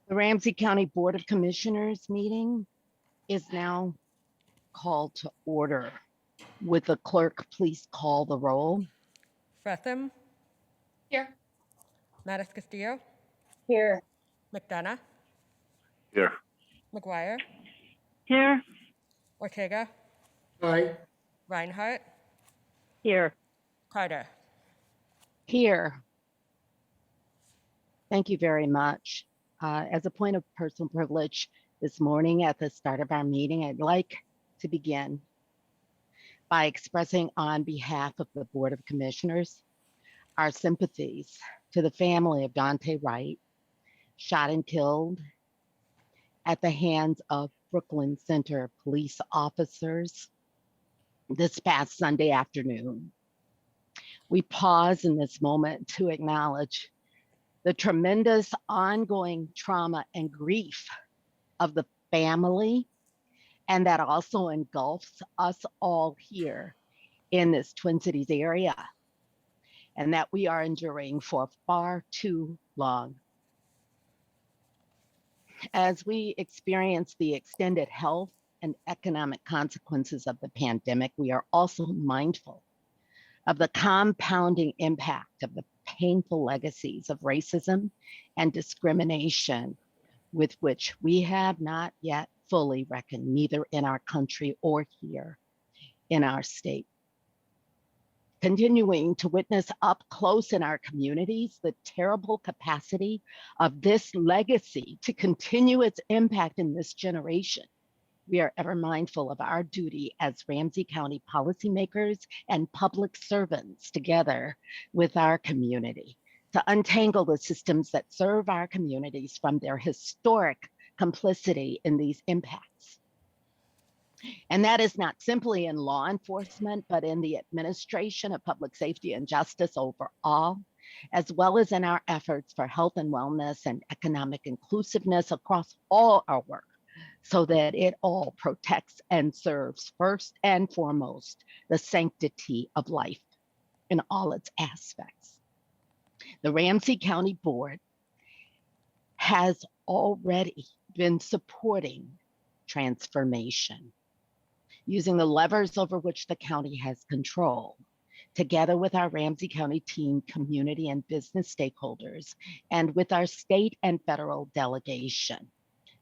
The Ramsey County Board of Commissioners meeting is now called to order. Would the clerk please call the roll? Fretham, Here. Mattis Castillo, Here. McDonough, Here. McGuire, Here. Ortega, Aye. Reinhardt, Here. Carter. Here. Thank you very much. As a point of personal privilege this morning at the start of our meeting, I'd like to begin by expressing on behalf of the Board of Commissioners our sympathies to the family of Dante Wright, shot and killed at the hands of Brooklyn Center police officers this past Sunday afternoon. We pause in this moment to acknowledge the tremendous ongoing trauma and grief of the family, and that also engulfs us all here in this Twin Cities area, and that we are enduring for far too long. As we experience the extended health and economic consequences of the pandemic, we are also mindful of the compounding impact of the painful legacies of racism and discrimination with which we have not yet fully reckoned, neither in our country or here in our state. Continuing to witness up close in our communities the terrible capacity of this legacy to continue its impact in this generation, we are ever mindful of our duty as Ramsey County policymakers and public servants together with our community to untangle the systems that serve our communities from their historic complicity in these impacts. And that is not simply in law enforcement, but in the administration of public safety and justice overall, as well as in our efforts for health and wellness and economic inclusiveness across all our work, so that it all protects and serves first and foremost the sanctity of life in all its aspects. The Ramsey County Board has already been supporting transformation, using the levers over which the county has control, together with our Ramsey County team, community and business stakeholders, and with our state and federal delegation.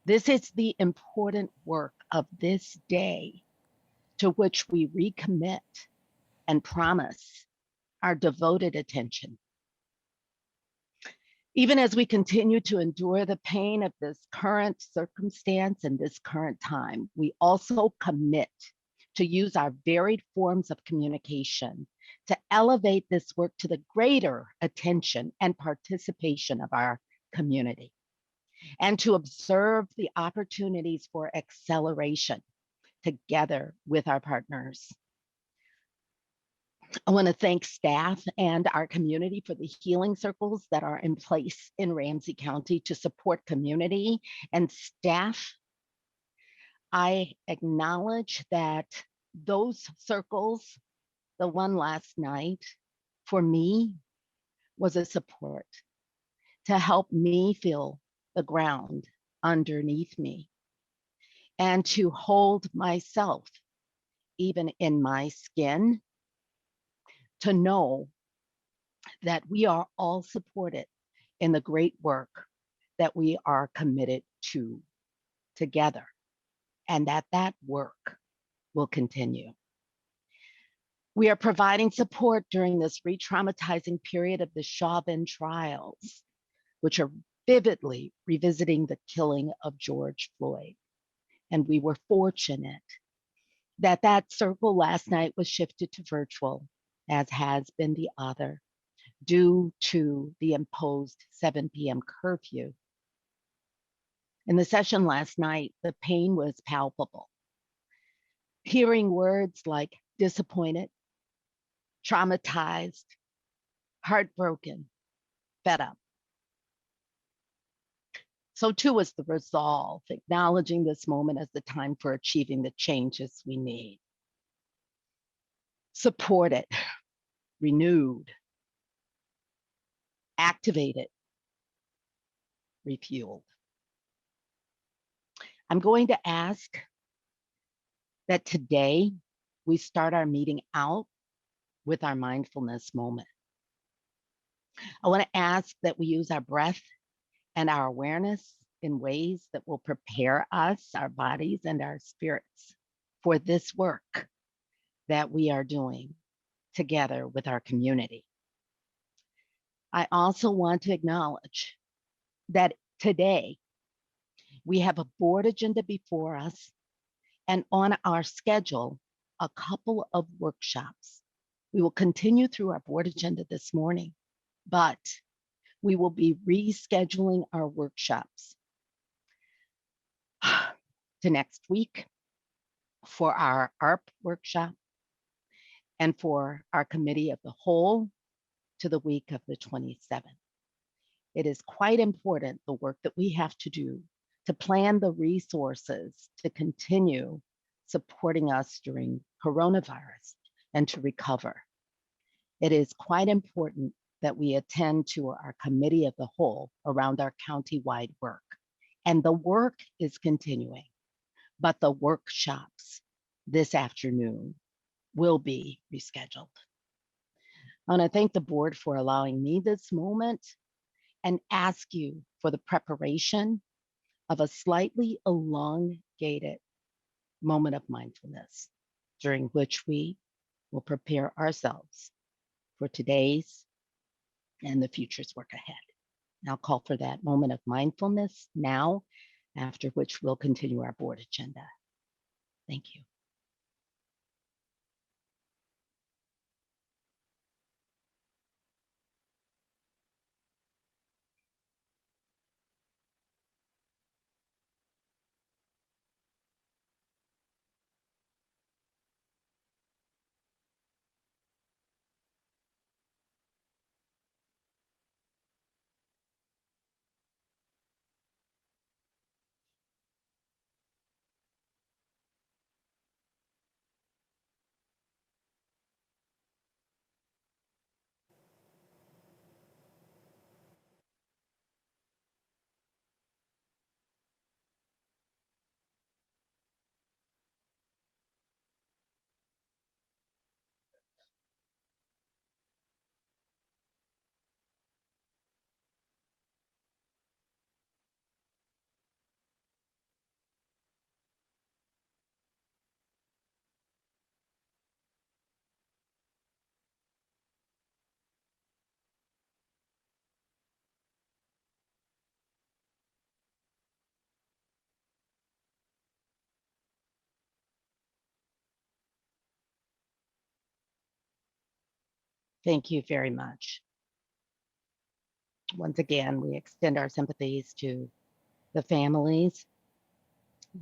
This is the important work of this day to which we recommit and promise our devoted attention. Even as we continue to endure the pain of this current circumstance and this current time, we also commit to use our varied forms of communication to elevate this work to the greater attention and participation of our community, and to observe the opportunities for acceleration together with our partners. I want to thank staff and our community for the healing circles that are in place in Ramsey County to support community and staff. I acknowledge that those circles, the one last night, for me, was a support to help me feel the ground underneath me and to hold myself, even in my skin, to know that we are all supported in the great work that we are committed to together, and that that work will continue. We are providing support during this re-traumatizing period of the Chauvin trials, which are vividly revisiting the killing of George Floyd. And we were fortunate that that circle last night was shifted to virtual, as has been the other, due to the imposed 7 p.m. curfew. In the session last night, the pain was palpable. Hearing words like disappointed, traumatized, heartbroken, fed up. So too was the resolve, acknowledging this moment as the time for achieving the changes we need. Supported, renewed, activated, refueled. I'm going to ask that today we start our meeting out with our mindfulness moment. I want to ask that we use our breath and our awareness in ways that will prepare us, our bodies, and our spirits for this work that we are doing together with our community. I also want to acknowledge that today we have a board agenda before us and on our schedule, a couple of workshops. We will continue through our board agenda this morning, but we will be rescheduling our workshops to next week for our ARP workshop and for our committee of the whole to the week of the 27th. It is quite important, the work that we have to do to plan the resources to continue supporting us during coronavirus and to recover. It is quite important that we attend to our committee of the whole around our county-wide work. And the work is continuing, but the workshops this afternoon will be rescheduled. I want to thank the board for allowing me this moment and ask you for the preparation of a slightly elongated moment of mindfulness during which we will prepare ourselves for today's and the future's work ahead. I'll call for that moment of mindfulness now, after which we'll continue our board agenda. Thank you. Thank you very much. Once again, we extend our sympathies to the families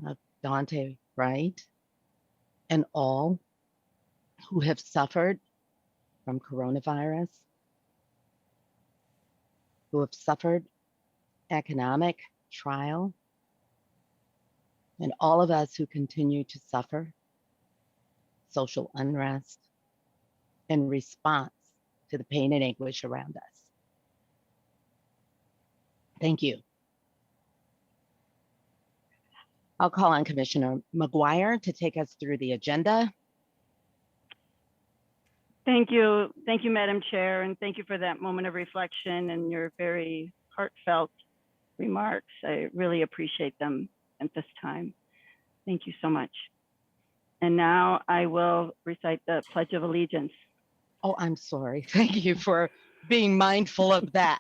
of Dante Wright and all who have suffered from coronavirus, who have suffered economic trial, and all of us who continue to suffer social unrest in response to the pain and anguish around us. Thank you. I'll call on Commissioner McGuire to take us through the agenda. Thank you, Madam Chair, and thank you for that moment of reflection and your very heartfelt remarks. I really appreciate them at this time. Thank you so much. And now I will recite the Pledge of Allegiance. Oh, I'm sorry. Thank you for being mindful of that.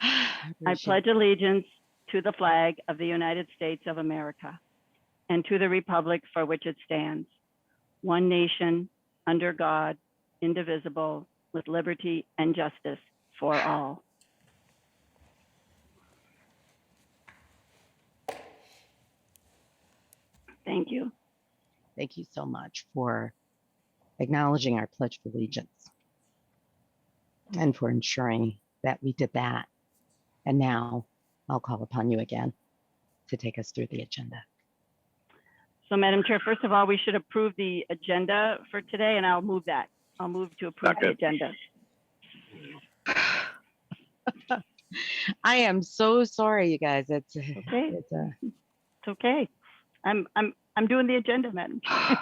I pledge allegiance to the flag of the United States of America and to the republic for which it stands, one nation, under God, indivisible, with liberty and justice for all. Thank you. Thank you so much for acknowledging our Pledge of Allegiance and for ensuring that we did that. And now I'll call upon you again to take us through the agenda. So Madam Chair, first of all, we should approve the agenda for today, and I'll move that. I'll move to approve the agenda. I am so sorry, you guys. It's Okay. it's a It's okay. I'm doing the agenda, Madam Chair.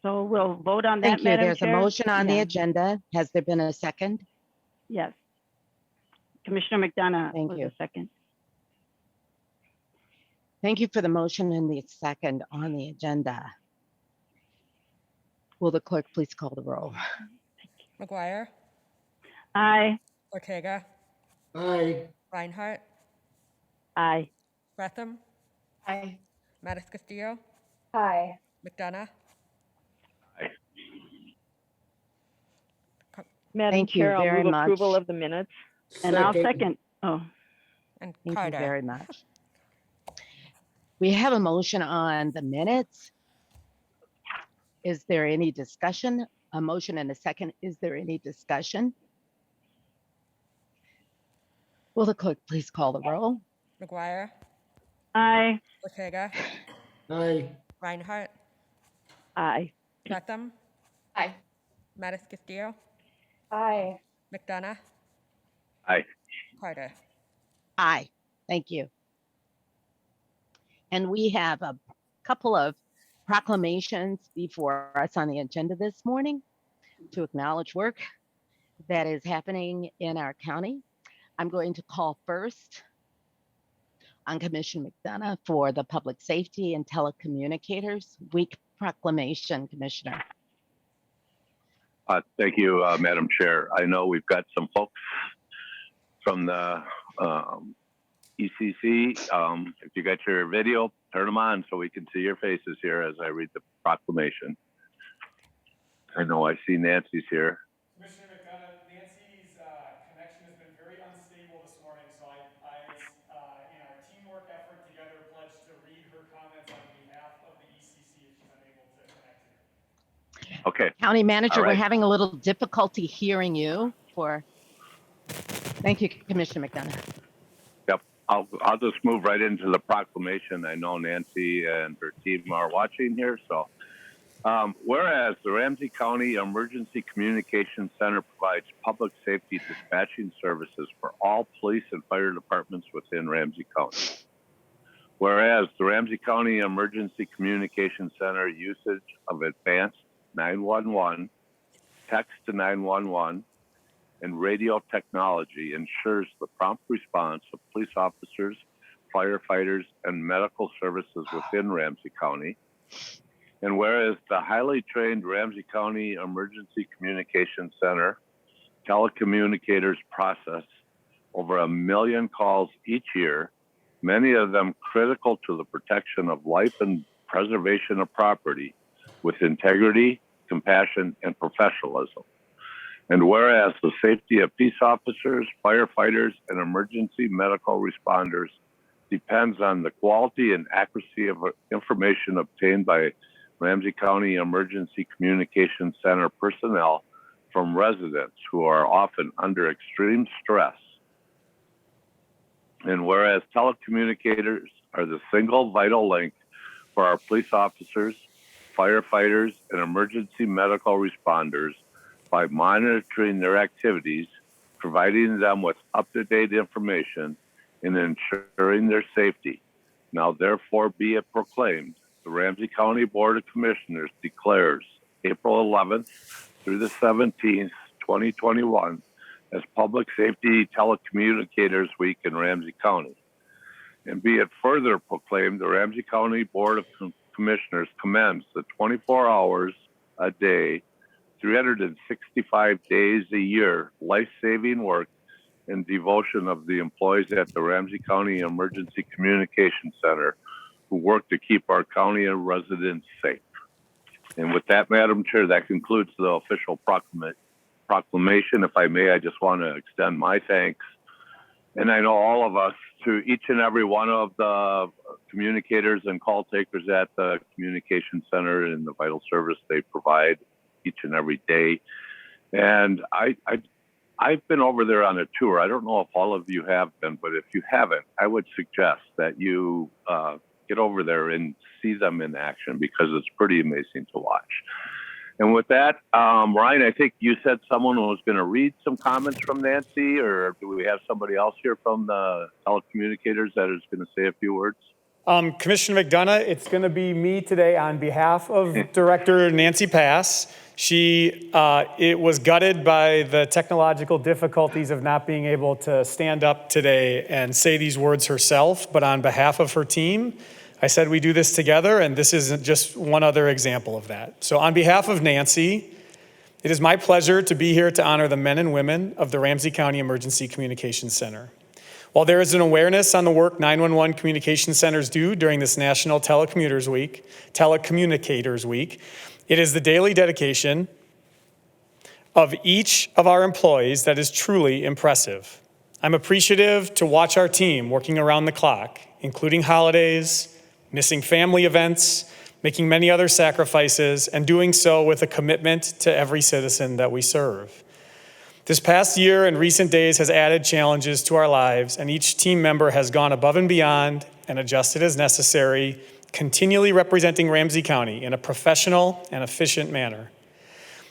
So we'll vote on that, Thank you. Madam There's a Chair. motion on the Yeah. agenda. Has there been a second? Yes. Commissioner McDonough Thank was you. the second. Thank you for the motion and the second on the agenda. Will the clerk please call the roll? McGuire, Aye. Ortega, Aye. Reinhardt, Aye. Bretham, Aye. Mattis Castillo, Aye. McDonough, Madam Thank you Chair, I'll very move approval much. of the minutes. And I'll second. Oh, and Thank Carter. you very much. We have a motion on the minutes. Is there any discussion? A motion and a second. Is there any discussion? Will the clerk please call the roll? McGuire, aye. Ortega, Aye. Reinhardt, Aye. Bretham, Aye. Mattis Castillo, Aye. McDonough, Aye. Carter. Aye, thank you. And we have a couple of proclamations before us on the agenda this morning to acknowledge work that is happening in our county. I'm going to call first on Commissioner McDonough for the Public Safety and Telecommunicators Week proclamation, Commissioner. Thank you, Madam Chair. I know we've got some folks from the ECC. If you got your video, turn them on so we can see your faces here as I read the proclamation. I know I see Nancy's here. Commissioner McDonough, Nancy's connection has been very unstable this morning, so I in our teamwork effort together, pledged to read her comments on behalf of the ECC if she's unable to connect here. Okay. County Manager, All we're right. having a little difficulty hearing you Thank you, Commissioner McDonough. I'll just move right into the proclamation. I know Nancy and her team are watching here. So, whereas the Ramsey County Emergency Communications Center provides public safety dispatching services for all police and fire departments within Ramsey County. Whereas the Ramsey County Emergency Communications Center usage of advanced 911, text to 911, and radio technology ensures the prompt response of police officers, firefighters, and medical services within Ramsey County. And whereas the highly trained Ramsey County Emergency Communications Center telecommunicators process over 1 million calls each year, many of them critical to the protection of life and preservation of property with integrity, compassion, and professionalism. And whereas the safety of peace officers, firefighters, and emergency medical responders depends on the quality and accuracy of information obtained by Ramsey County Emergency Communications Center personnel from residents who are often under extreme stress. And whereas telecommunicators are the single vital link for our police officers, firefighters, and emergency medical responders by monitoring their activities, providing them with up-to-date information, and ensuring their safety. Now, therefore, be it proclaimed, the Ramsey County Board of Commissioners declares April 11th through the 17th, 2021, as Public Safety Telecommunicators Week in Ramsey County. And be it further proclaimed, the Ramsey County Board of Commissioners commends the 24 hours a day, 365 days a year, life-saving work and devotion of the employees at the Ramsey County Emergency Communications Center who work to keep our county and residents safe. And with that, Madam Chair, that concludes the official proclamation. If I may, I just want to extend my thanks. And I know all of us, to each and every one of the communicators and call takers at the communication center and the vital service they provide each and every day. And I've been over there on a tour. I don't know if all of you have been, but if you haven't, I would suggest that you get over there and see them in action because it's pretty amazing to watch. And with that, Ryan, I think you said someone was going to read some comments from Nancy, or do we have somebody else here from the telecommunicators that is going to say a few words? Commissioner McDonough, it's going to be me today on behalf of Director Nancy Pass. She it was gutted by the technological difficulties of not being able to stand up today and say these words herself, but on behalf of her team, I said we do this together, and this isn't just one other example of that. So on behalf of Nancy, it is my pleasure to be here to honor the men and women of the Ramsey County Emergency Communications Center. While there is an awareness on the work 911 communication centers do during this National Telecommunicators Week, it is the daily dedication of each of our employees that is truly impressive. I'm appreciative to watch our team working around the clock, including holidays, missing family events, making many other sacrifices, and doing so with a commitment to every citizen that we serve. This past year and recent days has added challenges to our lives, and each team member has gone above and beyond and adjusted as necessary, continually representing Ramsey County in a professional and efficient manner.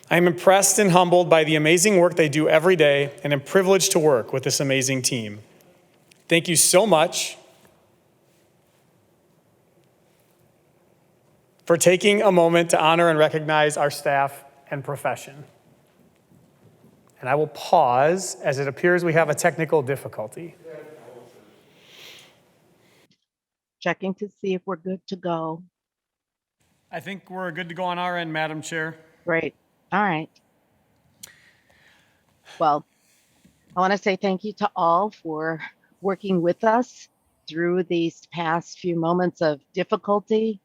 I am impressed and humbled by the amazing work they do every day, and am privileged to work with this amazing team. Thank you so much for taking a moment to honor and recognize our staff and profession. And I will pause as it appears we have a technical difficulty. Checking to see if we're good to go. I think we're good to go on our end, Madam Chair. Great. All right. Well, I want to say thank you to all for working with us through these past few moments of difficulty.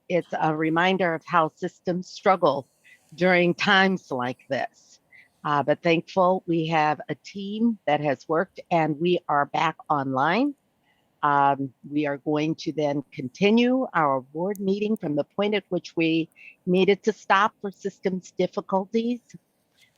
It's a reminder of how systems struggle during times like this. But thankful we have a team that has worked and we are back online. We are going to then continue our board meeting from the point at which we needed to stop for systems difficulties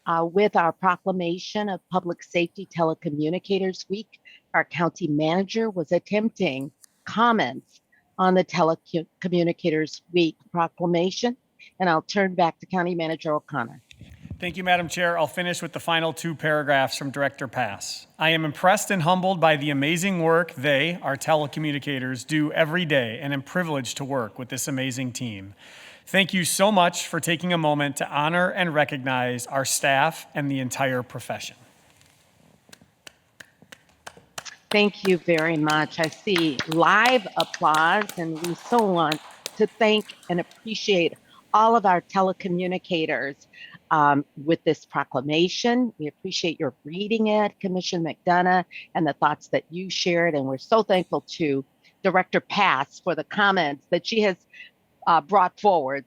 with our proclamation of Public Safety Telecommunicators Week. Our county manager was attempting comments on the Telecommunicators Week proclamation, and I'll turn back to County Manager O'Connor. Thank you, Madam Chair. I'll finish with the final two paragraphs from Director Pass. I am impressed and humbled by the amazing work they, our telecommunicators, do every day, and am privileged to work with this amazing team. Thank you so much for taking a moment to honor and recognize our staff and the entire profession. Thank you very much. I see live applause, and we so want to thank and appreciate all of our telecommunicators with this proclamation. We appreciate your reading it, Commissioner McDonough, and the thoughts that you shared. And we're so thankful to Director Pass for the comments that she has brought forward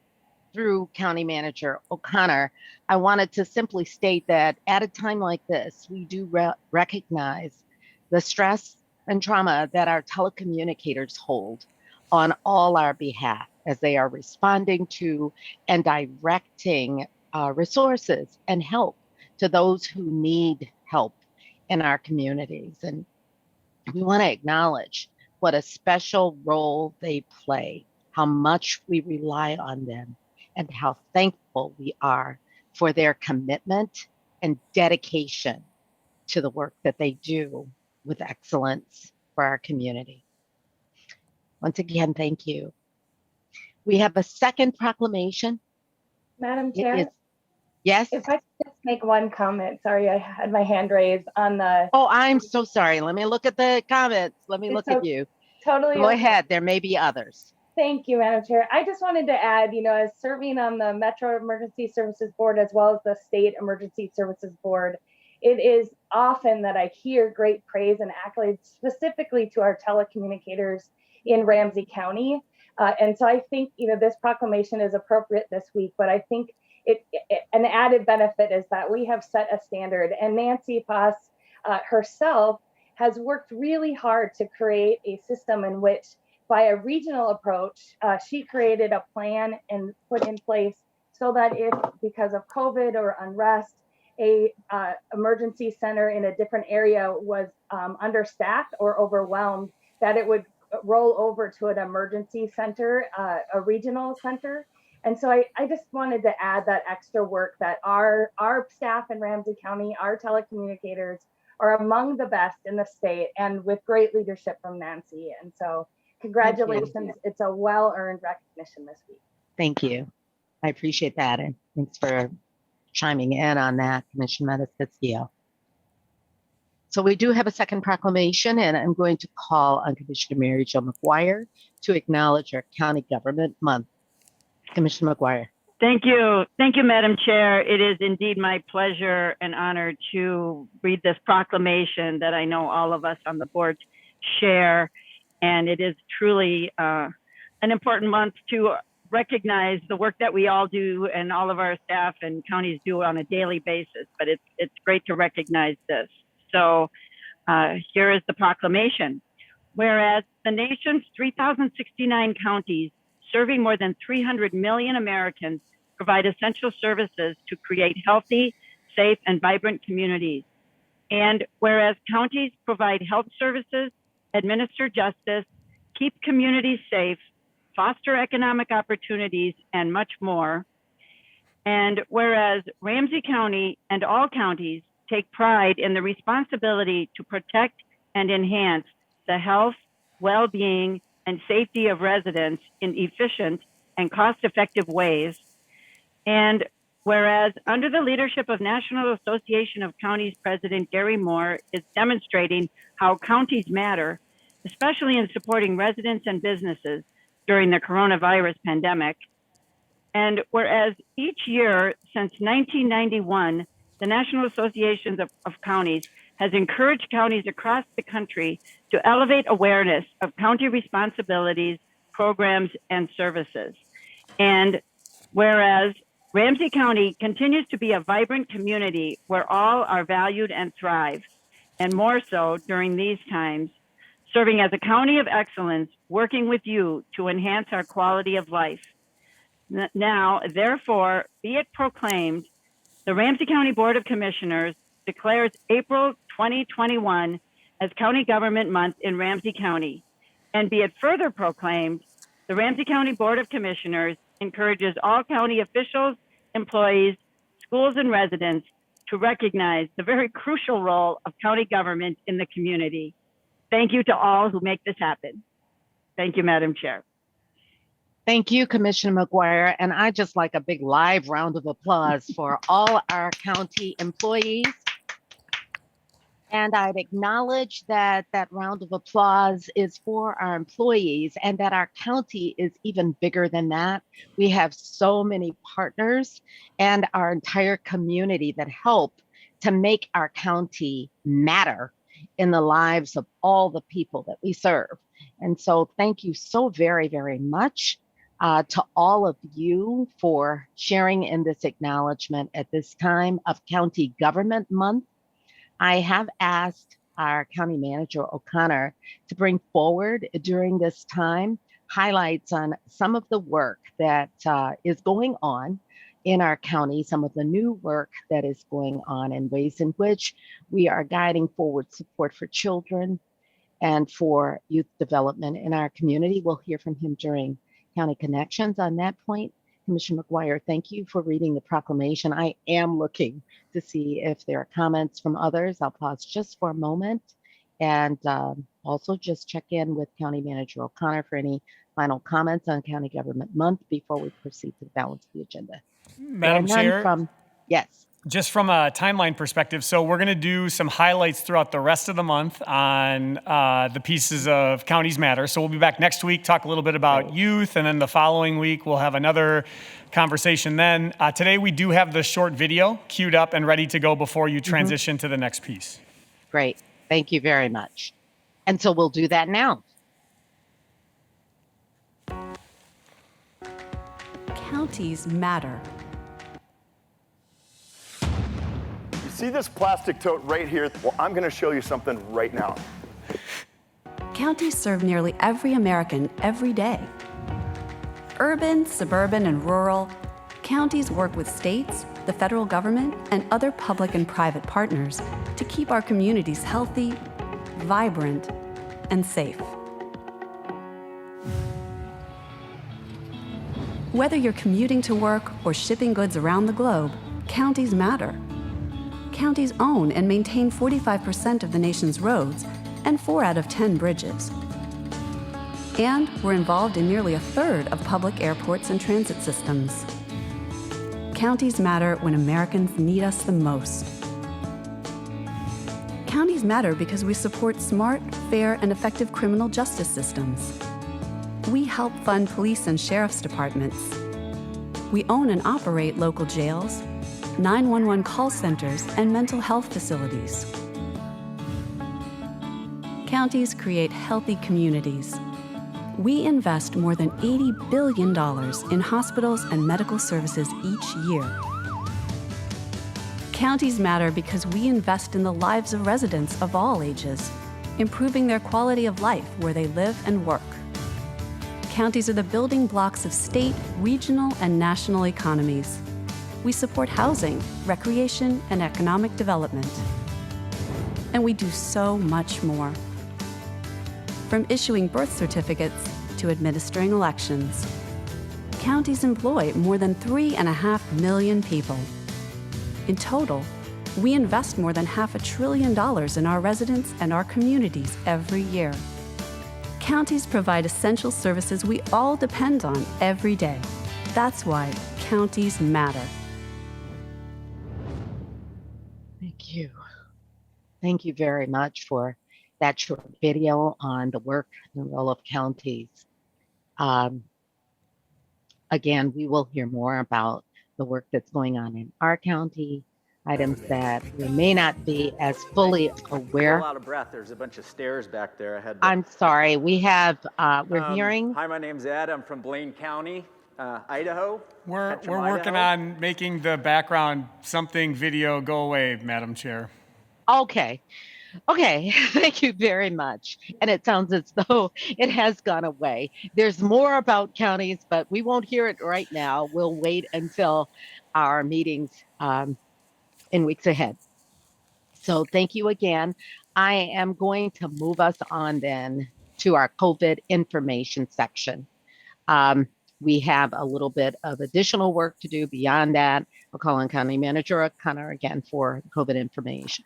through County Manager O'Connor. I wanted to simply state that at a time like this, we do recognize the stress and trauma that our telecommunicators hold on all our behalf as they are responding to and directing resources and help to those who need help in our communities. And we want to acknowledge what a special role they play, how much we rely on them, and how thankful we are for their commitment and dedication to the work that they do with excellence for our community. Once again, thank you. We have a second proclamation. Madam Chair, Yes? if I could just make one comment. Sorry, I had my hand raised on the. Oh, I'm so sorry. Let me look at the comments. Let me look at you. Totally. Go okay. ahead. There may be others. Thank you, Madam Chair. I just wanted to add, as serving on the Metro Emergency Services Board as well as the State Emergency Services Board, it is often that I hear great praise and accolades specifically to our telecommunicators in Ramsey County. And so I think, this proclamation is appropriate this week, but I think an added benefit is that we have set a standard, and Nancy Pass herself has worked really hard to create a system in which, by a regional approach, she created a plan and put in place so that if, because of COVID or unrest, a emergency center in a different area was understaffed or overwhelmed, that it would roll over to an emergency center, a regional center. And so I just wanted to add that extra work that our staff in Ramsey County, our telecommunicators are among the best in the state and with great leadership from Nancy. And so congratulations. It's a well-earned recognition this week. Thank you. I appreciate that. And thanks for chiming in on that, Commissioner Metis-Castillo. So we do have a second proclamation, and I'm going to call on Commissioner Mary Jo McGuire to acknowledge our County Government Month. Commissioner McGuire. Thank you. Thank you, Madam Chair. It is indeed my pleasure and honor to read this proclamation that I know all of us on the board share. And it is truly an important month to recognize the work that we all do and all of our staff and counties do on a daily basis. But it's great to recognize this. So here is the proclamation. Whereas the nation's 3,069 counties serving more than 300 million Americans provide essential services to create healthy, safe, and vibrant communities. And whereas counties provide health services, administer justice, keep communities safe, foster economic opportunities, and much more. And whereas Ramsey County and all counties take pride in the responsibility to protect and enhance the health, well-being, and safety of residents in efficient and cost-effective ways. And whereas under the leadership of National Association of Counties President Gary Moore is demonstrating how counties matter, especially in supporting residents and businesses during the coronavirus pandemic. And whereas each year since 1991, the National Association of Counties has encouraged counties across the country to elevate awareness of county responsibilities, programs, and services. And whereas Ramsey County continues to be a vibrant community where all are valued and thrive, and more so during these times, serving as a county of excellence, working with you to enhance our quality of life. Now, therefore, be it proclaimed, the Ramsey County Board of Commissioners declares April 2021 as County Government Month in Ramsey County. And be it further proclaimed, the Ramsey County Board of Commissioners encourages all county officials, employees, schools, and residents to recognize the very crucial role of county government in the community. Thank you to all who make this happen. Thank you, Madam Chair. Thank you, Commissioner McGuire. And I just like a big live round of applause for all our county employees. And I'd acknowledge that that round of applause is for our employees and that our county is even bigger than that. We have so many partners and our entire community that help to make our county matter in the lives of all the people that we serve. And so thank you so very, very much to all of you for sharing in this acknowledgement at this time of County Government Month. I have asked our County Manager O'Connor to bring forward during this time highlights on some of the work that is going on in our county, some of the new work that is going on and ways in which we are guiding forward support for children and for youth development in our community. We'll hear from him during County Connections on that point. Commissioner McGuire, thank you for reading the proclamation. I am looking to see if there are comments from others. I'll pause just for a moment and also just check in with County Manager O'Connor for any final comments on County Government Month before we proceed to the balance of the agenda. Madam Chair, yes. just from a timeline perspective, so we're going to do some highlights throughout the rest of the month on the pieces of Counties Matter. So we'll be back next week, talk a little bit about youth, and then the following week we'll have another conversation then. Today we do have the short video queued up and ready to go before you transition to the next piece. Great. Thank you very much. And so we'll do that now. Counties matter. See this plastic tote right here? Well, I'm going to show you something right now. Counties serve nearly every American every day. Urban, suburban, and rural, counties work with states, the federal government, and other public and private partners to keep our communities healthy, vibrant, and safe. Whether you're commuting to work or shipping goods around the globe, counties matter. Counties own and maintain 45% of the nation's roads and 4 out of 10 bridges. And we're involved in nearly a third of public airports and transit systems. Counties matter when Americans need us the most. Counties matter because we support smart, fair, and effective criminal justice systems. We help fund police and sheriff's departments. We own and operate local jails, 911 call centers, and mental health facilities. Counties create healthy communities. We invest more than $80 billion in hospitals and medical services each year. Counties matter because we invest in the lives of residents of all ages, improving their quality of life where they live and work. Counties are the building blocks of state, regional, and national economies. We support housing, recreation, and economic development. And we do so much more. From issuing birth certificates to administering elections. Counties employ more than 3.5 million people. In total, we invest more than $500 billion in our residents and our communities every year. Counties provide essential services we all depend on every day. That's why counties matter. Thank you. Thank you very much for that short video on the work and role of counties. Again, we will hear more about the work that's going on in our county, items that we may not be as fully aware. I'm out of breath. There's a bunch of stairs back there. I'm sorry. We have, we're hearing. Hi, my name's Ed. I'm from Blaine County, Idaho. We're Ketchum, working Idaho. on making the background something video go away, Madam Chair. Okay. Okay, thank you very much. And it sounds as though it has gone away. There's more about counties, but we won't hear it right now. We'll wait until our meetings in weeks ahead. So thank you again. I am going to move us on then to our COVID information section. We have a little bit of additional work to do beyond that. I'll call on County Manager O'Connor again for COVID information.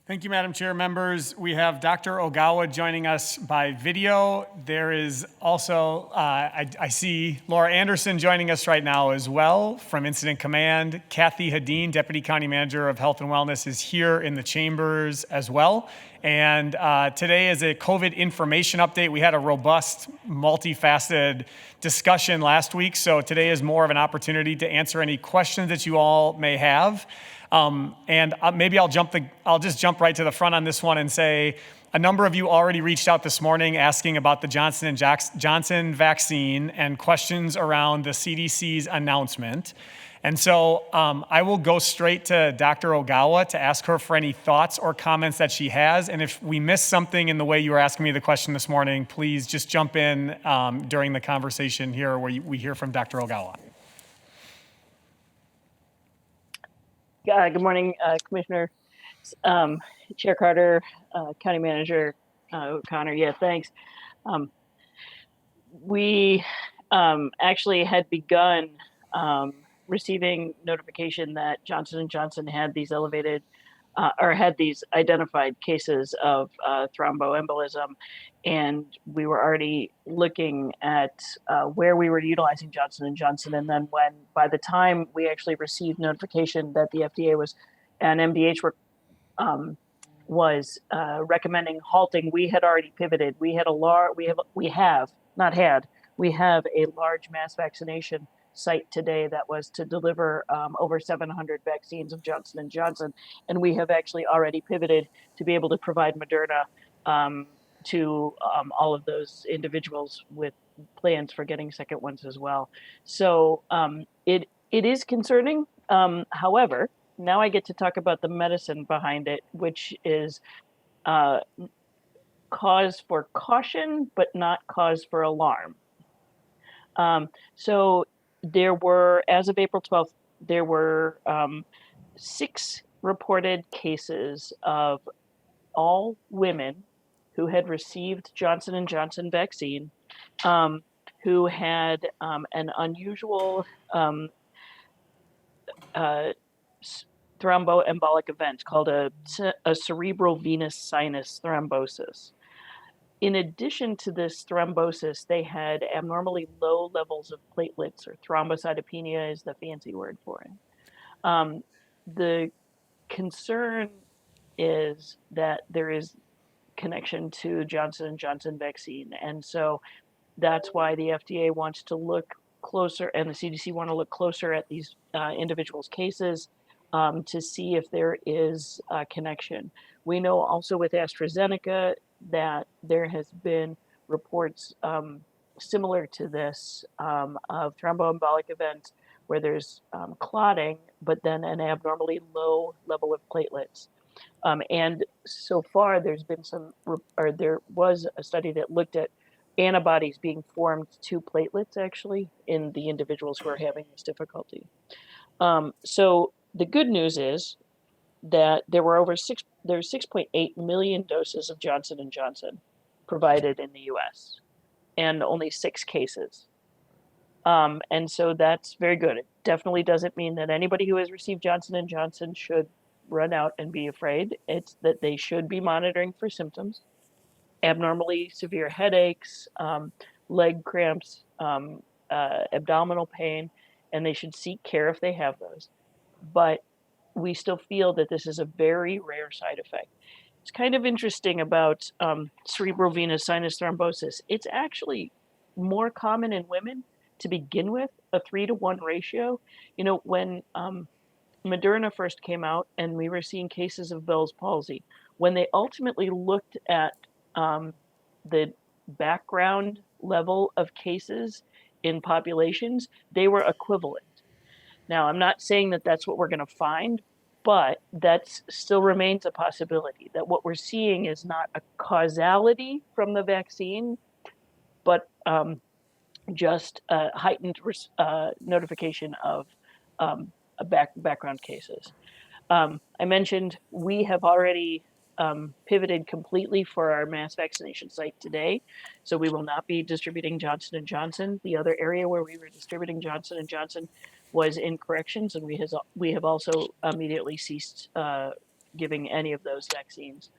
Thank you, Madam Chair. Members, we have Dr. Ogawa joining us by video. There is also, I see Laura Anderson joining us right now as well from Incident Command. Kathy Hadeen, Deputy County Manager of Health and Wellness, is here in the chambers as well. And today is a COVID information update. We had a robust, multifaceted discussion last week, so today is more of an opportunity to answer any questions that you all may have. And maybe I'll just jump right to the front on this one and say a number of you already reached out this morning asking about the Johnson & Johnson vaccine and questions around the CDC's announcement. And so I will go straight to Dr. Ogawa to ask her for any thoughts or comments that she has. And if we missed something in the way you were asking me the question this morning, please just jump in during the conversation here where we hear from Dr. Ogawa. Good morning, Commissioner, Chair Carter, County Manager O'Connor. Yeah, thanks. We actually had begun receiving notification that Johnson & Johnson had these elevated or had these identified cases of thromboembolism, and we were already looking at where we were utilizing Johnson & Johnson. And then by the time we actually received notification that the FDA and MDH was recommending halting, we had already pivoted. We have a large mass vaccination site today that was to deliver over 700 vaccines of Johnson & Johnson. And we have actually already pivoted to be able to provide Moderna to all of those individuals with plans for getting second ones as well. So it is concerning. However, now I get to talk about the medicine behind it, which is cause for caution, but not cause for alarm. So there were, as of April 12th, there were 6 reported cases of all women who had received Johnson & Johnson vaccine, who had an unusual thromboembolic event called a cerebral venous sinus thrombosis. In addition to this thrombosis, they had abnormally low levels of platelets, or thrombocytopenia is the fancy word for it. The concern is that there is connection to Johnson & Johnson vaccine. And so that's why the FDA wants to look closer, and the CDC want to look closer at these individuals' cases to see if there is a connection. We know also with AstraZeneca that there has been reports similar to this of thromboembolic events where there's clotting, but then an abnormally low level of platelets. And so far, there was a study that looked at antibodies being formed to platelets actually in the individuals who are having this difficulty. So the good news is that there's 6.8 million doses of Johnson & Johnson provided in the US and only 6 cases. And so that's very good. It definitely doesn't mean that anybody who has received Johnson & Johnson should run out and be afraid. It's that they should be monitoring for symptoms, abnormally severe headaches, leg cramps, abdominal pain, and they should seek care if they have those. But we still feel that this is a very rare side effect. It's kind of interesting about cerebral venous sinus thrombosis. It's actually more common in women to begin with, a 3-to-1 ratio. You know, when Moderna first came out and we were seeing cases of Bell's palsy, when they ultimately looked at the background level of cases in populations, they were equivalent. Now, I'm not saying that that's what we're going to find, but that still remains a possibility, that what we're seeing is not a causality from the vaccine, but just a heightened notification of background cases. I mentioned we have already pivoted completely for our mass vaccination site today, so we will not be distributing Johnson & Johnson. The other area where we were distributing Johnson & Johnson was in corrections, and we have also immediately ceased giving any of those vaccines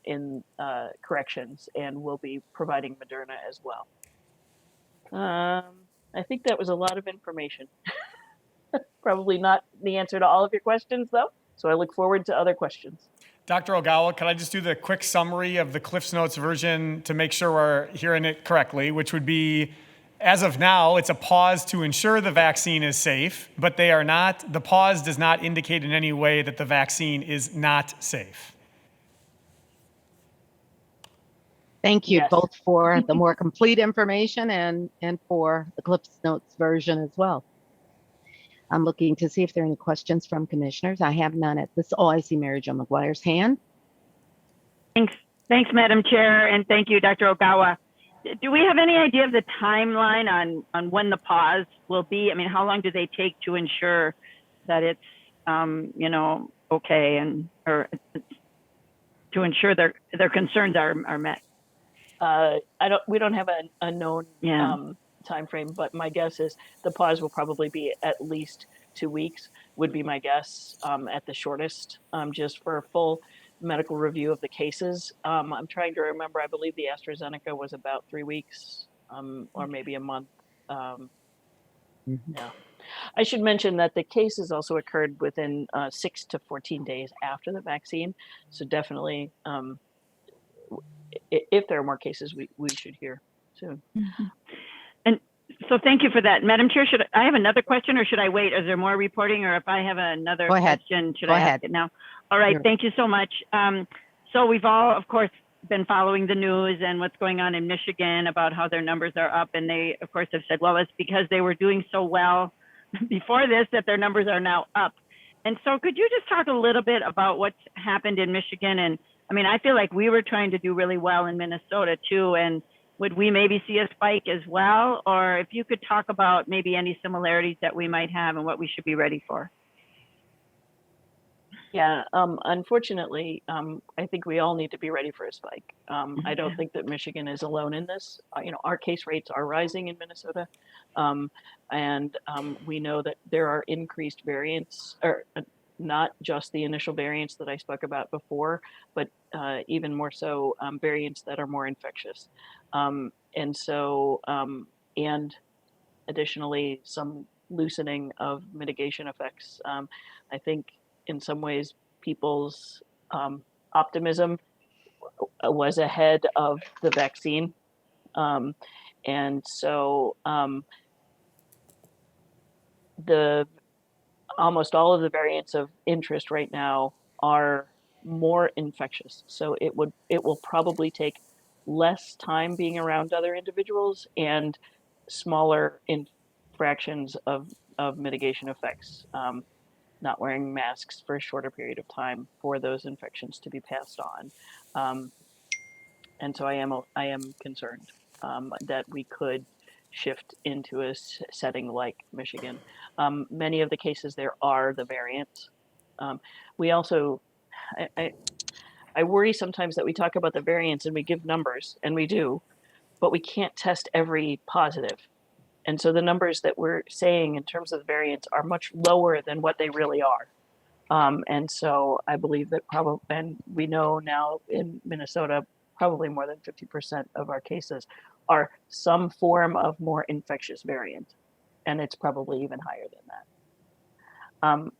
in corrections, and we'll be providing Moderna as well. I think that was a lot of information. Probably not the answer to all of your questions, though, so I look forward to other questions. Dr. Ogawa, can I just do the quick summary of the Cliff's Notes version to make sure we're hearing it correctly, which would be, as of now, it's a pause to ensure the vaccine is safe, but the pause does not indicate in any way that the vaccine is not safe. Thank you Yes. both for the more complete information and for the Cliff's Notes version as well. I'm looking to see if there are any questions from commissioners. I have none at this. Oh, I see Mary Jo McGuire's hand. Thanks, Madam Chair, and thank you, Dr. Ogawa. Do we have any idea of the timeline on when the pause will be? I mean, how long do they take to ensure that it's, okay, and or to ensure their concerns are met? We don't have a known time frame, but my guess is the pause will probably be at least 2 weeks, would be my guess, at the shortest, just for a full medical review of the cases. I'm trying to remember, I believe the AstraZeneca was about 3 weeks, or maybe a month. Yeah. I should mention that the cases also occurred within 6 to 14 days after the vaccine. So definitely, if there are more cases, we should hear soon. Mm-hmm. And so thank you for that. Madam Chair, should I have another question or should I wait? Is there more reporting, or if I have another question, should I ask it now? All right, thank you so much. So we've all, of course, been following the news and what's going on in Michigan about how their numbers are up. And they, of course, have said, well, it's because they were doing so well before this that their numbers are now up. And so could you just talk a little bit about what's happened in Michigan? And I mean, I feel like we were trying to do really well in Minnesota too. And would we maybe see a spike as well? Or if you could talk about maybe any similarities that we might have and what we should be ready for. Yeah, unfortunately, I think we all need to be ready for a spike. I don't think that Michigan is alone in this. Our case rates are rising in Minnesota, and we know that there are increased variants, or not just the initial variants that I spoke about before, but even more so variants that are more infectious. And so, and additionally, some loosening of mitigation effects. I think in some ways, people's optimism was ahead of the vaccine. And so the almost all of the variants of interest right now are more infectious. So it will probably take less time being around other individuals and smaller fractions of mitigation effects. Not wearing masks for a shorter period of time for those infections to be passed on. And so I am concerned that we could shift into a setting like Michigan. Many of the cases there are the variants. We also, I worry sometimes that we talk about the variants and we give numbers, and we do, but we can't test every positive. And so the numbers that we're saying in terms of the variants are much lower than what they really are. And so I believe that and we know now in Minnesota, probably more than 50% of our cases are some form of more infectious variant. And it's probably even higher than that.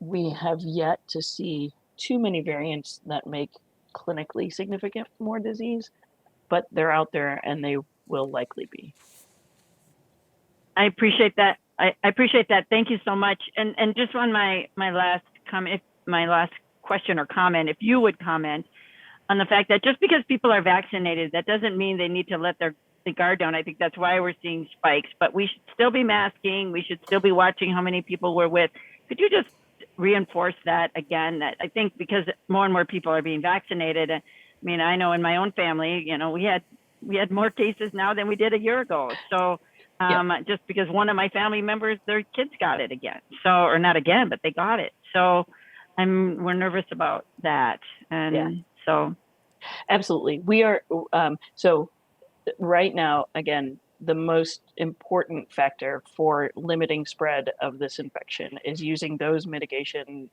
We have yet to see too many variants that make clinically significant more disease, but they're out there and they will likely be. I appreciate that. I appreciate that. Thank you so much. And just on my last comment, my last question or comment, if you would comment on the fact that just because people are vaccinated, that doesn't mean they need to let the guard down. I think that's why we're seeing spikes, but we should still be masking. We should still be watching how many people we're with. Could you just reinforce that again? That I think because more and more people are being vaccinated. I mean, I know in my own family, we had more cases now than we did a year ago. So just because one of my family members, their kids got it again. So, or not again, but they got it. So we're nervous about that. And so. Absolutely. We are, so right now, again, the most important factor for limiting spread of this infection is using those mitigation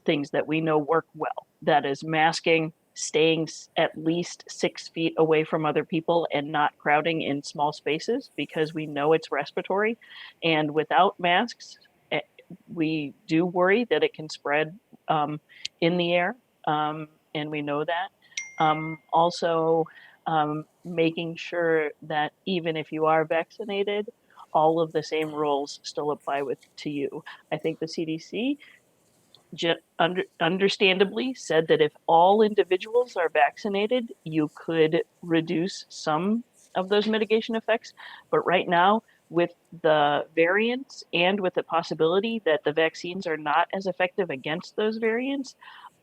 things that we know work well. That is masking, staying at least 6 feet away from other people and not crowding in small spaces because we know it's respiratory. And without masks, we do worry that it can spread in the air. And we know that. Also, making sure that even if you are vaccinated, all of the same rules still apply to you. I think the CDC understandably said that if all individuals are vaccinated, you could reduce some of those mitigation effects. But right now, with the variants and with the possibility that the vaccines are not as effective against those variants,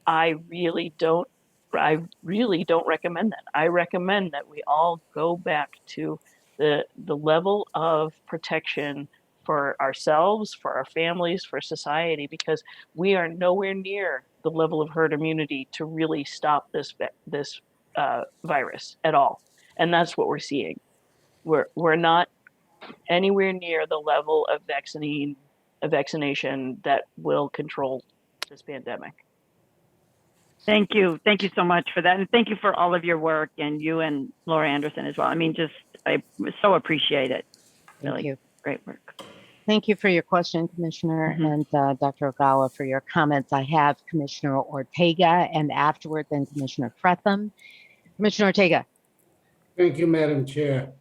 I really don't recommend that. I recommend that we all go back to the level of protection for ourselves, for our families, for society, because we are nowhere near the level of herd immunity to really stop this virus at all. And that's what we're seeing. We're not anywhere near the level of vaccination that will control this pandemic. Thank you. Thank you so much for that. And thank you for all of your work, and you and Laura Anderson as well. I mean, I so appreciate it. Really Thank you. Great work. Thank you for your question, Commissioner, and Dr. Ogawa for your comments. I have Commissioner Ortega, and afterward, then Commissioner Fretham. Commissioner Ortega. Thank you, Madam Chair.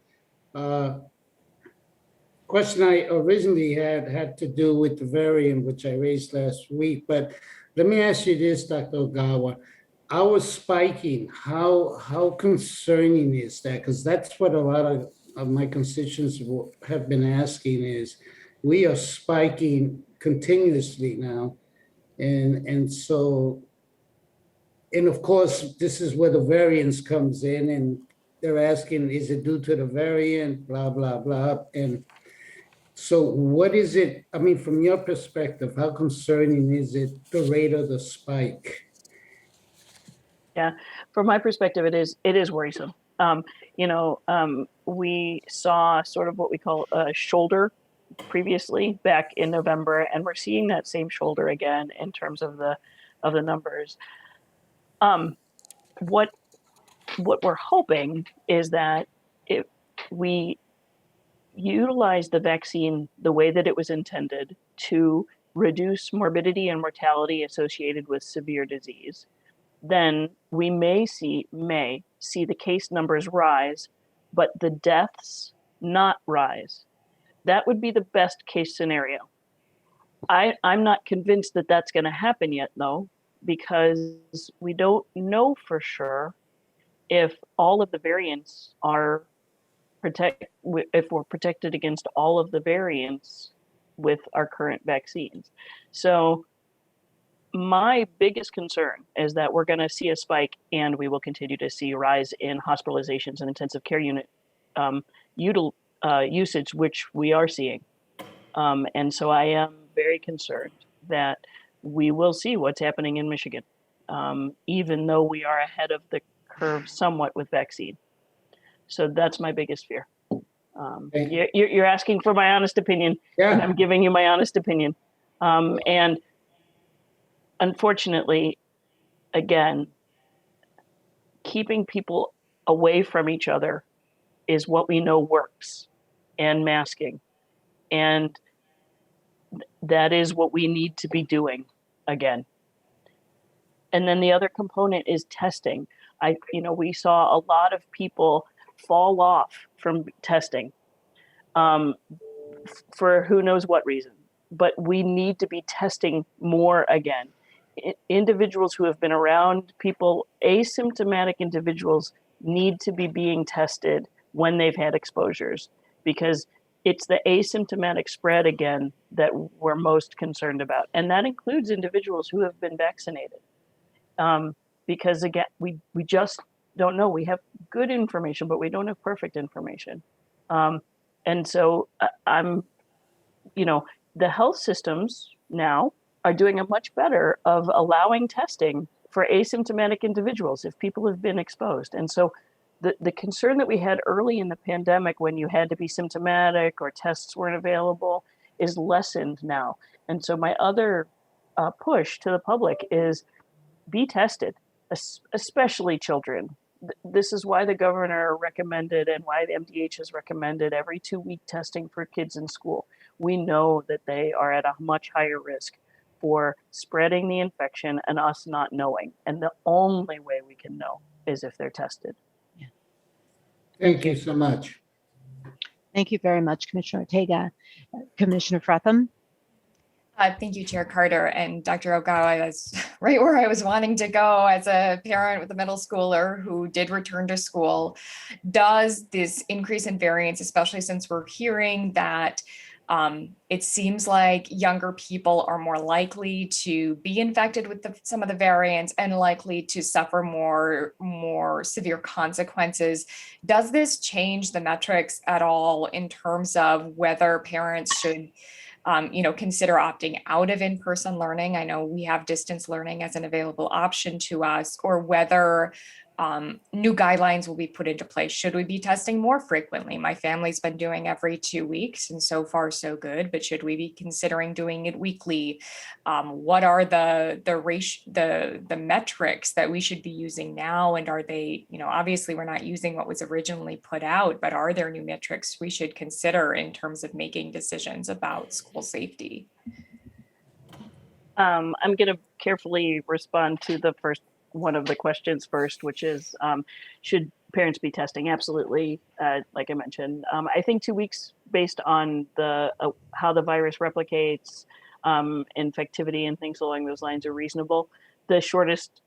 Question I originally had to do with the variant, which I raised last week, but let me ask you this, Dr. Ogawa. Our spiking, how concerning is that? Because that's what a lot of my constituents have been asking is, we are spiking continuously now. And so, and of course, this is where the variance comes in, and they're asking, is it due to the variant, blah, blah, blah. And So what is it, I mean, from your perspective, how concerning is it, the rate of the spike? Yeah, from my perspective, it is worrisome. We saw sort of what we call a shoulder previously back in November, and we're seeing that same shoulder again in terms of the numbers. What we're hoping is that if we utilize the vaccine the way that it was intended to reduce morbidity and mortality associated with severe disease, then we may see the case numbers rise, but the deaths not rise. That would be the best case scenario. I'm not convinced that that's going to happen yet, though, because we don't know for sure if all of the variants are if we're protected against all of the variants with our current vaccines. So my biggest concern is that we're going to see a spike, and we will continue to see a rise in hospitalizations and intensive care unit usage, which we are seeing. And so I am very concerned that we will see what's happening in Michigan, even though we are ahead of the curve somewhat with vaccine. So that's my biggest fear. You're asking for my honest opinion. Yeah. And I'm giving you my honest opinion. And unfortunately, again, keeping people away from each other is what we know works, and masking. And that is what we need to be doing again. And then the other component is testing. We saw a lot of people fall off from testing for who knows what reason. But we need to be testing more again. Individuals who have been around people, asymptomatic individuals, need to be being tested when they've had exposures, because it's the asymptomatic spread again that we're most concerned about. And that includes individuals who have been vaccinated. Because again, we just don't know. We have good information, but we don't have perfect information. And so the health systems now are doing a much better of allowing testing for asymptomatic individuals if people have been exposed. And so the concern that we had early in the pandemic, when you had to be symptomatic or tests weren't available, is lessened now. And so my other push to the public is be tested, especially children. This is why the governor recommended, and why the MDH has recommended, every 2-week testing for kids in school. We know that they are at a much higher risk for spreading the infection and us not knowing. And the only way we can know is if they're tested. Yeah. Thank you so much. Thank you very much, Commissioner Ortega. Commissioner Fretham? Thank you, Chair Carter and Dr. Ogawa. That's right where I was wanting to go as a parent with a middle schooler who did return to school. Does this increase in variants, especially since we're hearing that it seems like younger people are more likely to be infected with some of the variants and likely to suffer more severe consequences. Does this change the metrics at all in terms of whether parents should consider opting out of in-person learning? I know we have distance learning as an available option to us, or whether new guidelines will be put into place. Should we be testing more frequently? My family's been doing every 2 weeks, and so far so good, but should we be considering doing it weekly? What are the metrics that we should be using now? And are they, obviously we're not using what was originally put out, but are there new metrics we should consider in terms of making decisions about school safety? I'm going to carefully respond to the first one of the questions first, which is, should parents be testing? Absolutely. Like I mentioned, I think 2 weeks, based on how the virus replicates, infectivity and things along those lines, are reasonable. The shortest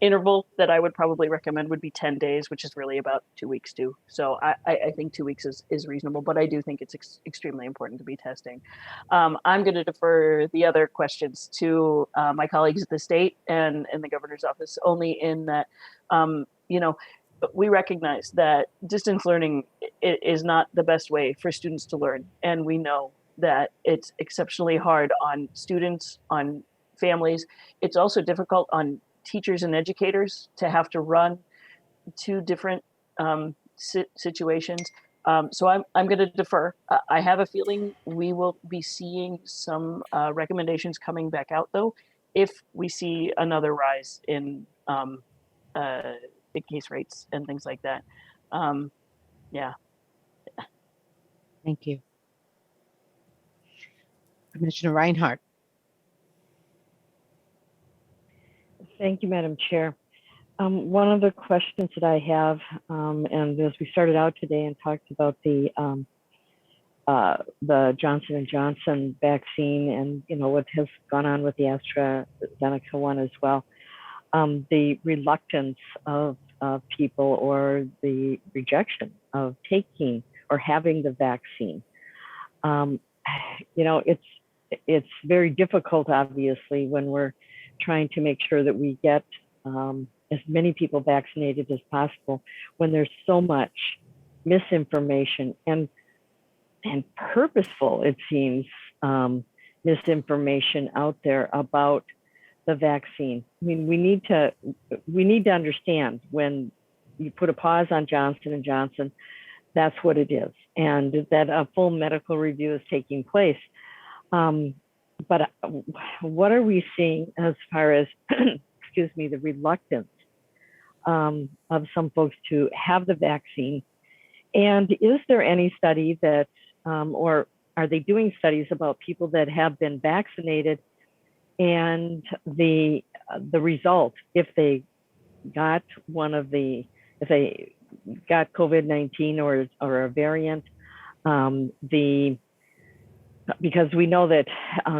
interval that I would probably recommend would be 10 days, which is really about 2 weeks too. So I think 2 weeks is reasonable, but I do think it's extremely important to be testing. I'm going to defer the other questions to my colleagues at the state and the governor's office, only in that, we recognize that distance learning is not the best way for students to learn. And we know that it's exceptionally hard on students, on families. It's also difficult on teachers and educators to have to run two different situations. So I'm going to defer. I have a feeling we will be seeing some recommendations coming back out, though, if we see another rise in the case rates and things like that. Yeah. Thank you. Commissioner Reinhardt. Thank you, Madam Chair. One of the questions that I have, and as we started out today and talked about the Johnson & Johnson vaccine and what has gone on with the AstraZeneca one as well, the reluctance of people or the rejection of taking or having the vaccine. It's very difficult, obviously, when we're trying to make sure that we get as many people vaccinated as possible, when there's so much misinformation and purposeful, it seems, misinformation out there about the vaccine. I mean, we need to understand when you put a pause on Johnson & Johnson, that's what it is, and that a full medical review is taking place. But what are we seeing as far as, excuse me, the reluctance of some folks to have the vaccine? And is there any study that, or are they doing studies about people that have been vaccinated and the result, if they got if they got COVID-19 or a variant, because we know that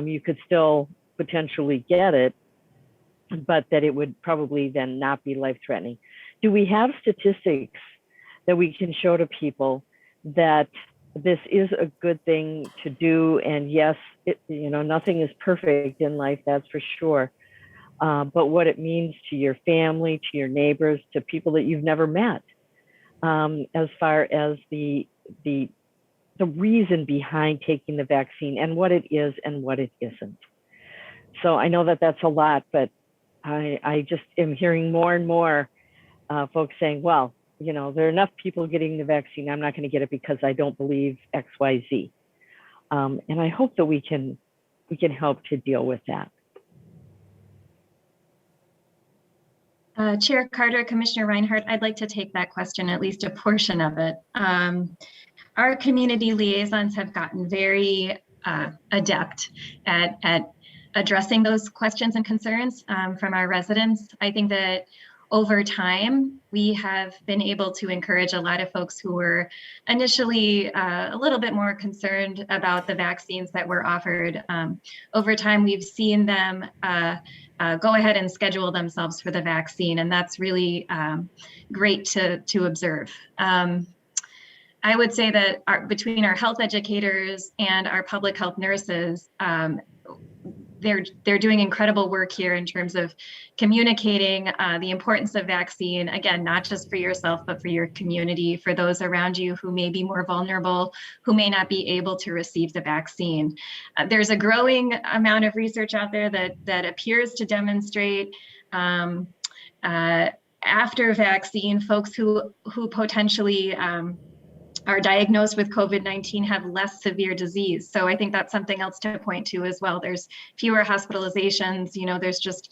you could still potentially get it, but that it would probably then not be life-threatening. Do we have statistics that we can show to people that this is a good thing to do? And yes, nothing is perfect in life, that's for sure. But what it means to your family, to your neighbors, to people that you've never met, as far as the reason behind taking the vaccine and what it is and what it isn't. So I know that that's a lot, but I just am hearing more and more folks saying, well, there are enough people getting the vaccine. I'm not going to get it because I don't believe X, Y, Z. And I hope that we can help to deal with that. Chair Carter, Commissioner Reinhardt, I'd like to take that question, at least a portion of it. Our community liaisons have gotten very adept at addressing those questions and concerns from our residents. I think that over time, we have been able to encourage a lot of folks who were initially a little bit more concerned about the vaccines that were offered. Over time, we've seen them go ahead and schedule themselves for the vaccine, and that's really great to observe. I would say that between our health educators and our public health nurses, they're doing incredible work here in terms of communicating the importance of vaccine, again, not just for yourself, but for your community, for those around you who may be more vulnerable, who may not be able to receive the vaccine. There's a growing amount of research out there that appears to demonstrate after vaccine, folks who potentially are diagnosed with COVID-19 have less severe disease. So I think that's something else to point to as well. There's fewer hospitalizations, there's just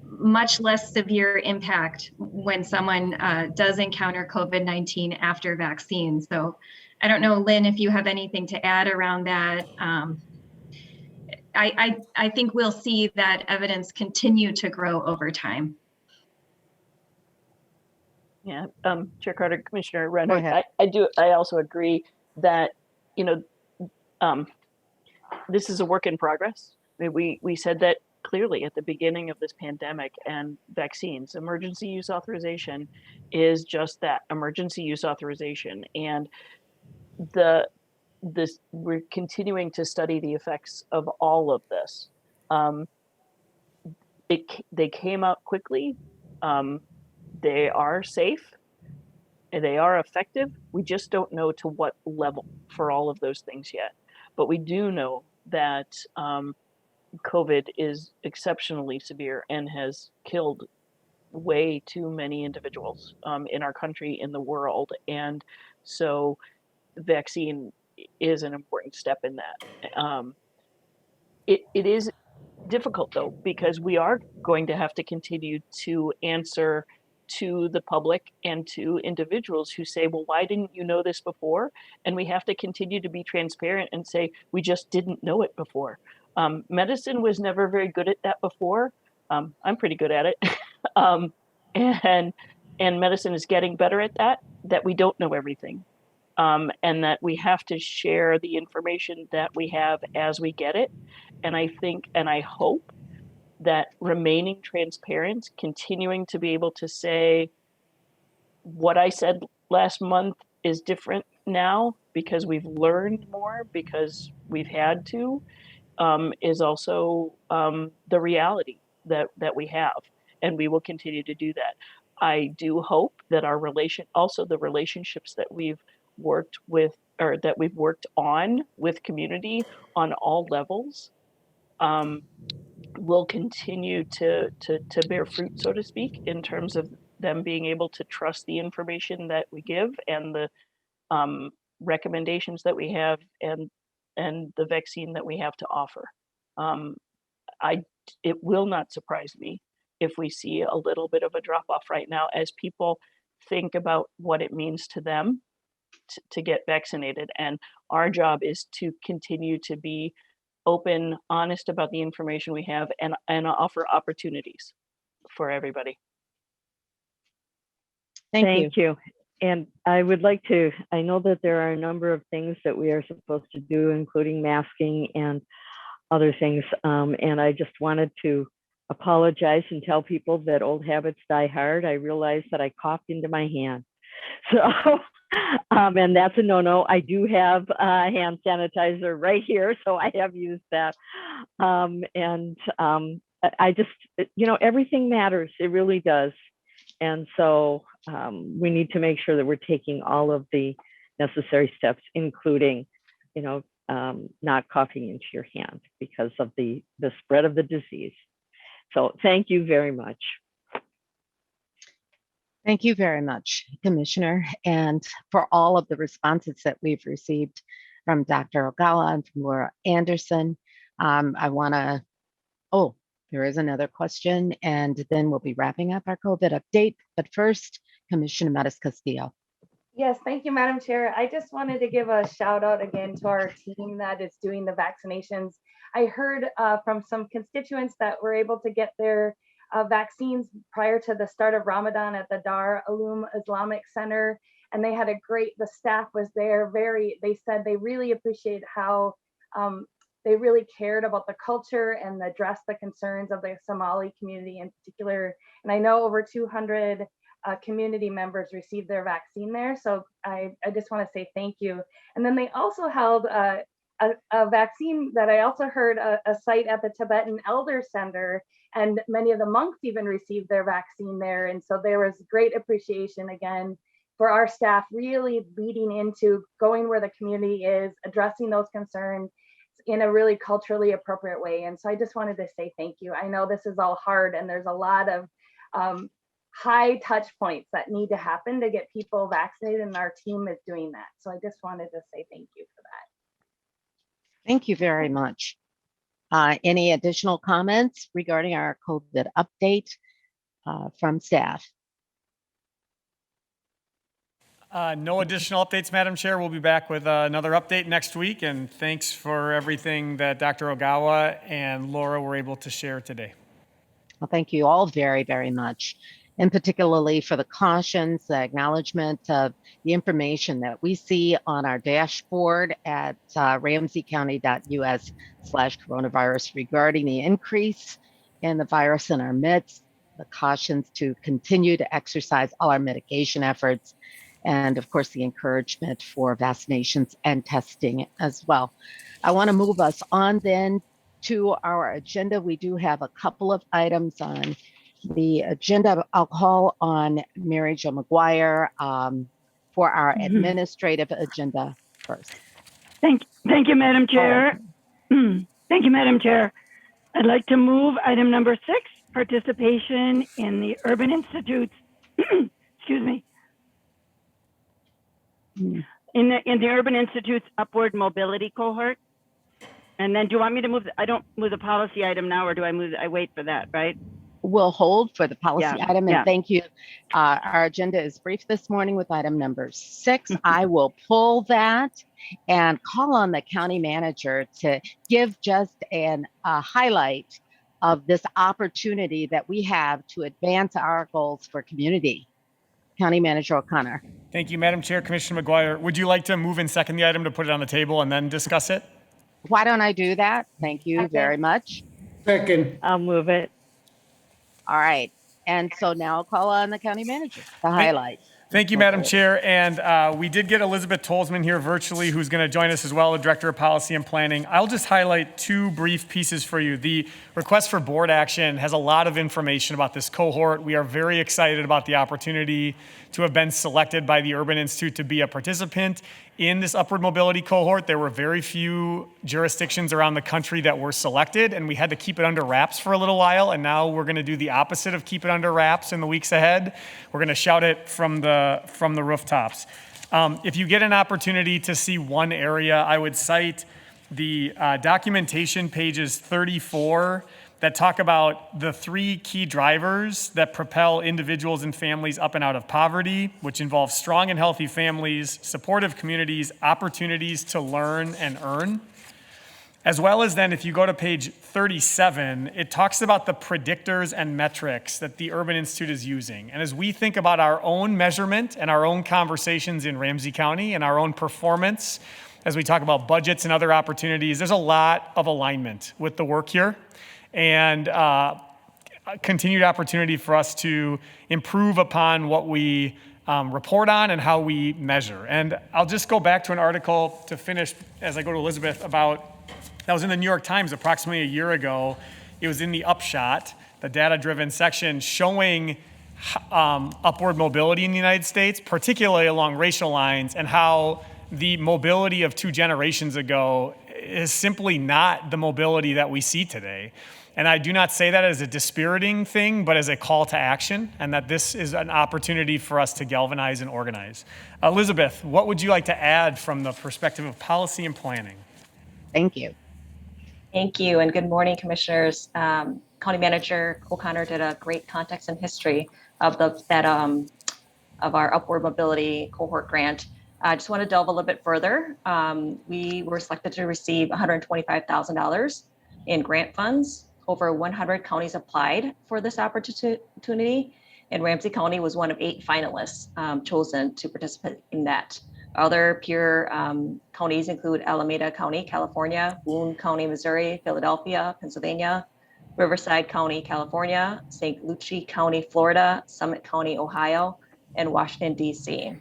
much less severe impact when someone does encounter COVID-19 after vaccine. So I don't know, Lynn, if you have anything to add around that. I think we'll see that evidence continue to grow over time. Yeah, Chair Carter, Commissioner Reinhardt, I also agree that, this is a work in progress. I mean, we said that clearly at the beginning of this pandemic, and vaccines, emergency use authorization is just that, emergency use authorization. And we're continuing to study the effects of all of this. They came out quickly. They are safe. they are effective. We just don't know to what level for all of those things yet. But we do know that COVID is exceptionally severe and has killed way too many individuals in our country, in the world. And so vaccine is an important step in that. It is difficult though, because we are going to have to continue to answer to the public and to individuals who say, well, why didn't you know this before? And we have to continue to be transparent and say, we just didn't know it before. Medicine was never very good at that before. I'm pretty good at it. And medicine is getting better at that we don't know everything. And that we have to share the information that we have as we get it. And I think, and I hope that remaining transparent, continuing to be able to say what I said last month is different now because we've learned more, because we've had to, is also the reality that we have, and we will continue to do that. I do hope that our also the relationships that we've worked with, or that we've worked on with community on all levels, will continue to bear fruit, so to speak, in terms of them being able to trust the information that we give and the recommendations that we have and the vaccine that we have to offer. It will not surprise me if we see a little bit of a drop off right now as people think about what it means to them to get vaccinated. And our job is to continue to be open, honest about the information we have, and offer opportunities for everybody. Thank you. And I would like to, I know that there are a number of things that we are supposed to do, including masking and other things. And I just wanted to apologize and tell people that old habits die hard. I realized that I coughed into my hand. So, and that's a no-no. I do have hand sanitizer right here, so I have used that. I just, everything matters. It really does. And so we need to make sure that we're taking all of the necessary steps, including, not coughing into your hand because of the spread of the disease. So thank you very much. Thank you very much, Commissioner, and for all of the responses that we've received from Dr. Ogawa and from Laura Anderson. I want to, there is another question, and then we'll be wrapping up our COVID update. But first, Commissioner Maris-Castillo. Yes, thank you, Madam Chair. I just wanted to give a shout out again to our team that is doing the vaccinations. I heard from some constituents that were able to get their vaccines prior to the start of Ramadan at the Dar Ulum Islamic Center, and they had the staff was there. They said they really appreciate how they really cared about the culture and addressed the concerns of the Somali community in particular. And I know over 200 community members received their vaccine there. So I just want to say thank you. And then they also held a vaccine that I also heard a site at the Tibetan Elder Center, and many of the monks even received their vaccine there. And so there was great appreciation again for our staff really leading into going where the community is, addressing those concerns in a really culturally appropriate way. And so I just wanted to say thank you. I know this is all hard and there's a lot of high touch points that need to happen to get people vaccinated, and our team is doing that. So I just wanted to say thank you for that. Thank you very much. Any additional comments regarding our COVID update from staff? No additional updates, Madam Chair. We'll be back with another update next week. And thanks for everything that Dr. Ogawa and Laura were able to share today. Well, thank you all very, very much, and particularly for the cautions, the acknowledgement of the information that we see on our dashboard at ramseycounty.us/coronavirus regarding the increase in the virus in our midst, the cautions to continue to exercise all our mitigation efforts, and of course, the encouragement for vaccinations and testing as well. I want to move us on then to our agenda. We do have a couple of items on the agenda. I'll call on Mary Jo McGuire, for our administrative agenda first. Thank you, Madam Chair. Thank you, Madam Chair. I'd like to move item number 6, participation in the Urban Institute's, excuse me, in the Urban Institute's upward mobility cohort. And then do you want me to move, I don't move the policy item now, or do I wait for that, right? We'll hold for the policy item, and yeah. thank you. Our agenda is brief this morning with item number 6. I will pull that and call on the county manager to give just a highlight of this opportunity that we have to advance our goals for community. County Manager O'Connor. Thank you, Madam Chair. Commissioner McGuire, would you like to move and second the item to put it on the table and then discuss it? Why don't I do that? Thank you very much. Second. I'll move it. All right. And so now I'll call on the county manager to highlight. Thank you, Madam Chair. And we did get Elizabeth Tolzman here virtually, who's going to join us as well, the Director of Policy and Planning. I'll just highlight 2 brief pieces for you. The request for board action has a lot of information about this cohort. We are very excited about the opportunity to have been selected by the Urban Institute to be a participant in this upward mobility cohort. There were very few jurisdictions around the country that were selected, and we had to keep it under wraps for a little while. And now we're going to do the opposite of keep it under wraps in the weeks ahead. We're going to shout it from the rooftops. If you get an opportunity to see one area, I would cite the documentation pages 34 that talk about the 3 key drivers that propel individuals and families up and out of poverty, which involve strong and healthy families, supportive communities, opportunities to learn and earn. As well as then, if you go to page 37, it talks about the predictors and metrics that the Urban Institute is using. And as we think about our own measurement and our own conversations in Ramsey County and our own performance, as we talk about budgets and other opportunities, there's a lot of alignment with the work here. And continued opportunity for us to improve upon what we report on and how we measure. And I'll just go back to an article to finish as I go to Elizabeth that was in the New York Times approximately a year ago. It was in the Upshot, the data-driven section, showing upward mobility in the United States, particularly along racial lines, and how the mobility of 2 generations ago is simply not the mobility that we see today. And I do not say that as a dispiriting thing, but as a call to action, and that this is an opportunity for us to galvanize and organize. Elizabeth, what would you like to add from the perspective of policy and planning? Thank you. Thank you, and good morning, Commissioners. County Manager O'Connor did a great context and history of of our upward mobility cohort grant. I just want to delve a little bit further. We were selected to receive $125,000 in grant funds. Over 100 counties applied for this opportunity, and Ramsey County was one of 8 finalists chosen to participate in that. Other peer counties include Alameda County, California, Boone County, Missouri, Philadelphia, Pennsylvania, Riverside County, California, St. Lucie County, Florida, Summit County, Ohio, and Washington, D.C.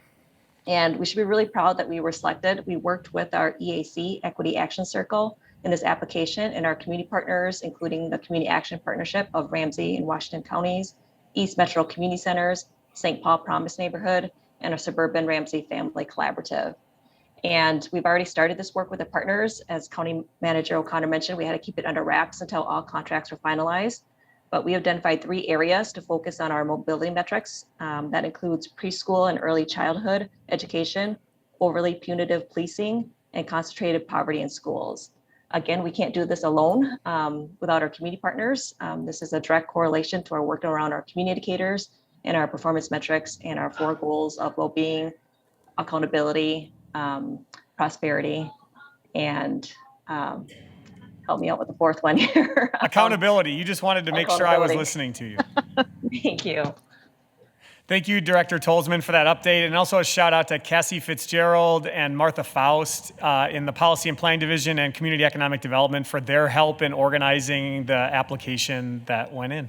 And we should be really proud that we were selected. We worked with our EAC, Equity Action Circle, in this application, and our community partners, including the Community Action Partnership of Ramsey and Washington counties, East Metro Community Centers, St. Paul Promise Neighborhood, and a Suburban Ramsey Family Collaborative. And we've already started this work with the partners. As County Manager O'Connor mentioned, we had to keep it under wraps until all contracts were finalized. But we identified 3 areas to focus on our mobility metrics. That includes preschool and early childhood education, overly punitive policing, and concentrated poverty in schools. Again, we can't do this alone without our community partners. This is a direct correlation to our work around our community indicators and our performance metrics and our 4 goals of well-being, accountability, prosperity, and help me out with the 4th one here. Accountability. You just wanted to make sure I was listening to you. Thank you. Thank you, Director Tolzman, for that update. And also a shout out to Cassie Fitzgerald and Martha Faust in the Policy and Planning Division and Community Economic Development for their help in organizing the application that went in.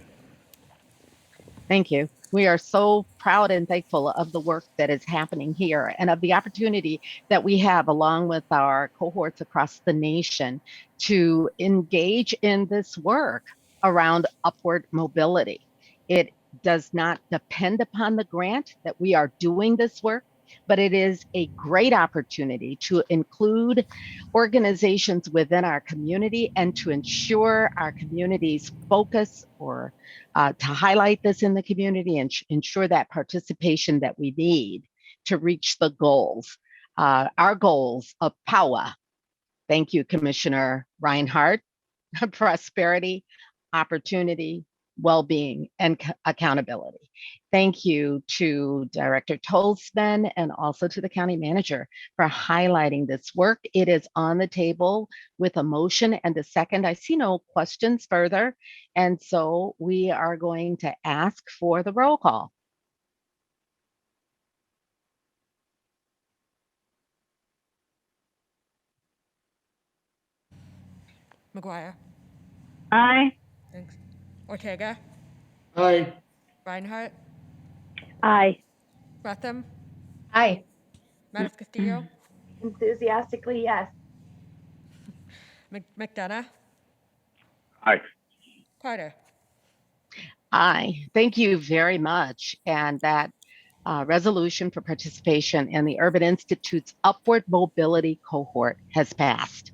Thank you. We are so proud and thankful of the work that is happening here and of the opportunity that we have along with our cohorts across the nation to engage in this work around upward mobility. It does not depend upon the grant that we are doing this work. but it is a great opportunity to include organizations within our community and to ensure our community's focus or to highlight this in the community and ensure that participation that we need to reach the goals, our goals of POWA. Thank you, Commissioner Reinhardt. Prosperity, opportunity, well-being, and accountability. Thank you to Director Tolsman and also to the County Manager for highlighting this work. It is on the table with a motion and a second. I see no questions further, and so we are going to ask for the roll call. McGuire. Aye. Thanks. Ortega. Aye. Reinhardt. Aye. Retham. Aye. Manis Castillo. Enthusiastically, yes. McDonough. Aye. Carter. Aye. Thank you very much. And that resolution for participation in the Urban Institute's Upward Mobility Cohort has passed.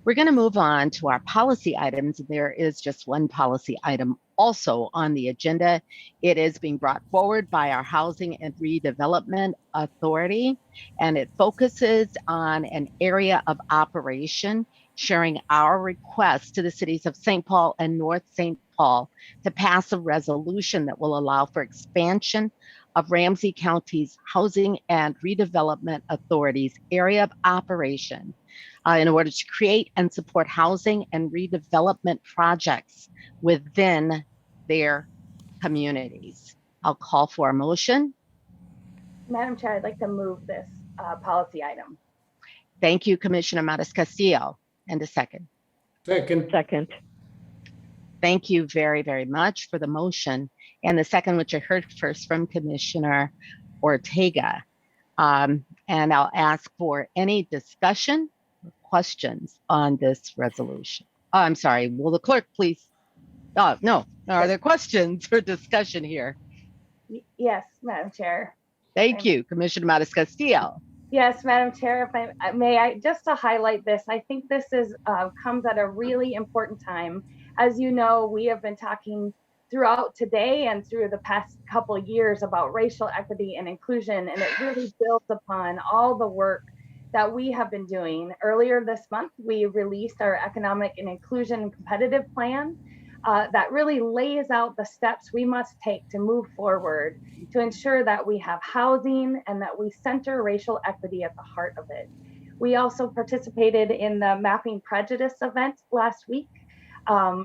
We're going to move on to our policy items. There is just one policy item also on the agenda. It is being brought forward by our Housing and Redevelopment Authority, and it focuses on an area of operation, sharing our request to the cities of St. Paul and North St. Paul to pass a resolution that will allow for expansion of Ramsey County's Housing and Redevelopment Authority's area of operation in order to create and support housing and redevelopment projects within their communities. I'll call for a motion. Madam Chair, I'd like to move this policy item. Thank you, Commissioner Maris Castillo. And a second. Second. Thank you very, very much for the motion. And the second, which I heard first from Commissioner Ortega. And I'll ask for any discussion or questions on this resolution. Oh, I'm sorry, will the clerk please? Oh, no, are there questions or discussion here? Yes, Madam Chair. Thank you, Commissioner Maris Castillo. Yes, Madam Chair, if I may, just to highlight this, I think this is comes at a really important time. As you know, we have been talking throughout today and through the past couple of years about racial equity and inclusion, and it really builds upon all the work that we have been doing. Earlier this month, we released our Economic and Inclusion Competitive Plan that really lays out the steps we must take to move forward to ensure that we have housing and that we center racial equity at the heart of it. We also participated in the Mapping Prejudice event last week.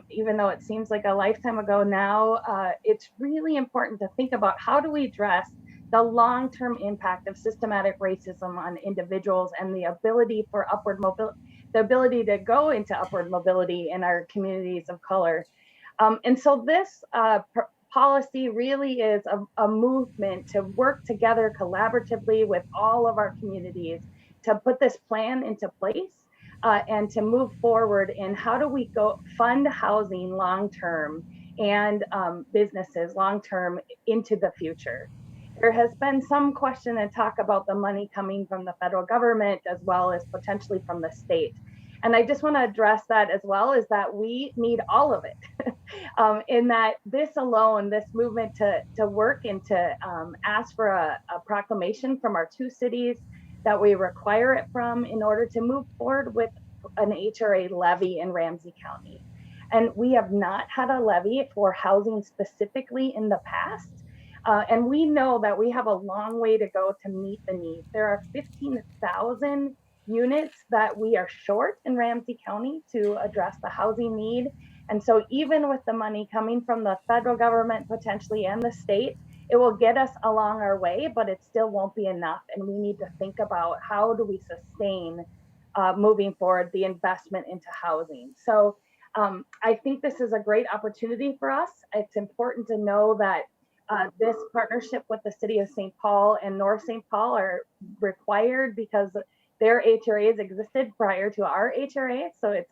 Even though it seems like a lifetime ago now, it's really important to think about how do we address the long-term impact of systematic racism on individuals and the ability for upward mobility, the ability to go into upward mobility in our communities of color. And so this policy really is a movement to work together collaboratively with all of our communities to put this plan into place and to move forward in how do we go fund housing long-term and businesses long-term into the future. There has been some question and talk about the money coming from the federal government as well as potentially from the state. And I just want to address that as well, is that we need all of it. In that this alone, this movement to work and to ask for a proclamation from our two cities that we require it from in order to move forward with an HRA levy in Ramsey County. And we have not had a levy for housing specifically in the past. And we know that we have a long way to go to meet the needs. There are 15,000 units that we are short in Ramsey County to address the housing need. And so even with the money coming from the federal government potentially and the state, it will get us along our way, but it still won't be enough. And we need to think about how do we sustain moving forward the investment into housing. So I think this is a great opportunity for us. It's important to know that this partnership with the city of St. Paul and North St. Paul are required because their HRAs existed prior to our HRA. So it's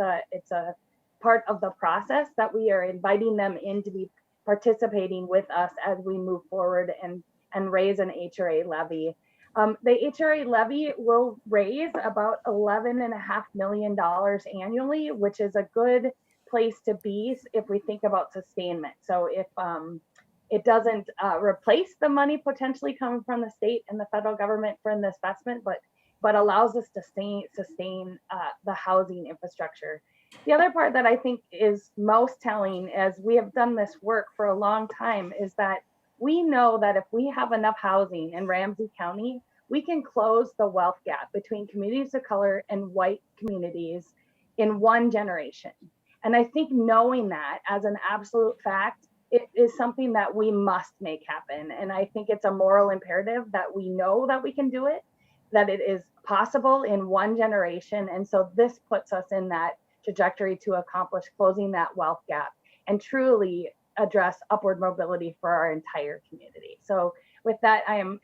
a part of the process that we are inviting them in to be participating with us as we move forward and raise an HRA levy. The HRA levy will raise about $11.5 million annually, which is a good place to be if we think about sustainment. So if it doesn't replace the money potentially coming from the state and the federal government for the investment, but allows us to sustain the housing infrastructure. The other part that I think is most telling, as we have done this work for a long time, is that we know that if we have enough housing in Ramsey County, we can close the wealth gap between communities of color and white communities in one generation. And I think knowing that as an absolute fact, it is something that we must make happen. And I think it's a moral imperative that we know that we can do it, that it is possible in one generation. And so this puts us in that trajectory to accomplish closing that wealth gap and truly address upward mobility for our entire community. So with that, I'm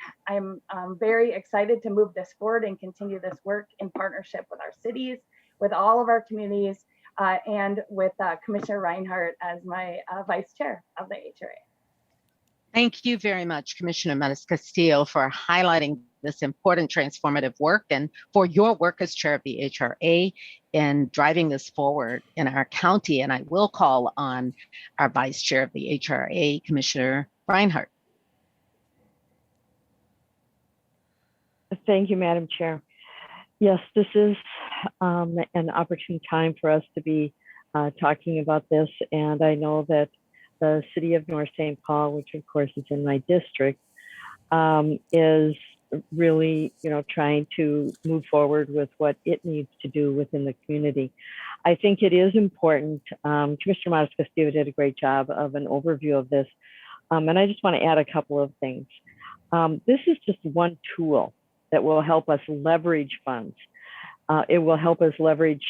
very excited to move this forward and continue this work in partnership with our cities, with all of our communities, and with Commissioner Reinhardt as my vice chair of the HRA. Thank you very much, Commissioner Manis-Castillo, for highlighting this important transformative work and for your work as chair of the HRA in driving this forward in our county. And I will call on our vice chair of the HRA, Commissioner Reinhardt. Thank you, Madam Chair. Yes, this is an opportune time for us to be talking about this. And I know that the city of North St. Paul, which of course is in my district, is really, trying to move forward with what it needs to do within the community. I think it is important. Commissioner Manis-Castillo did a great job of an overview of this. And I just want to add a couple of things. This is just one tool that will help us leverage funds. It will help us leverage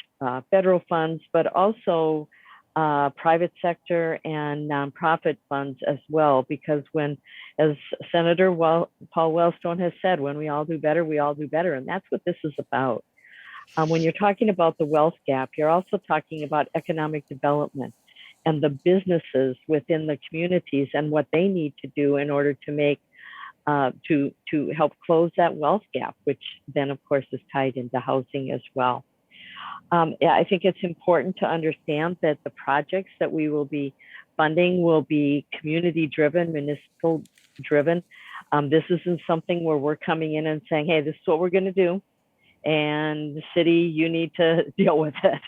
federal funds, but also private sector and nonprofit funds as well, because as Senator Paul Wellstone has said, when we all do better, we all do better. And that's what this is about. When you're talking about the wealth gap, you're also talking about economic development and the businesses within the communities and what they need to do in order to make to help close that wealth gap, which then of course is tied into housing as well. I think it's important to understand that the projects that we will be funding will be community driven, municipal driven. This isn't something where we're coming in and saying, hey, this is what we're going to do, and the city, you need to deal with it.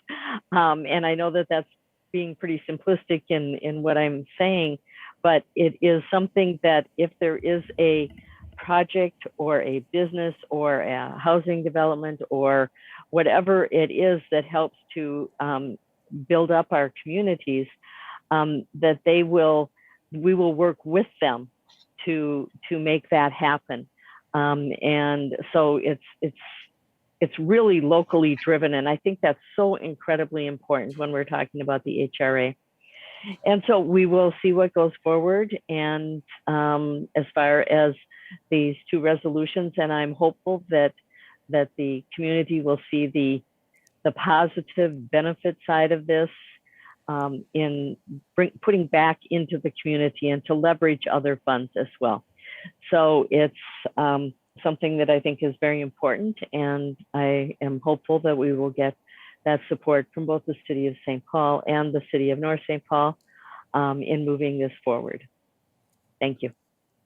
And I know that that's being pretty simplistic in what I'm saying, but it is something that if there is a project or a business or a housing development or whatever it is that helps to build up our communities, that we will work with them to make that happen. And so it's really locally driven, and I think that's so incredibly important when we're talking about the HRA. And so we will see what goes forward, and as far as these two resolutions, and I'm hopeful that the community will see the positive benefit side of this in putting back into the community and to leverage other funds as well. So it's something that I think is very important, and I am hopeful that we will get that support from both the city of St. Paul and the city of North St. Paul in moving this forward. Thank you.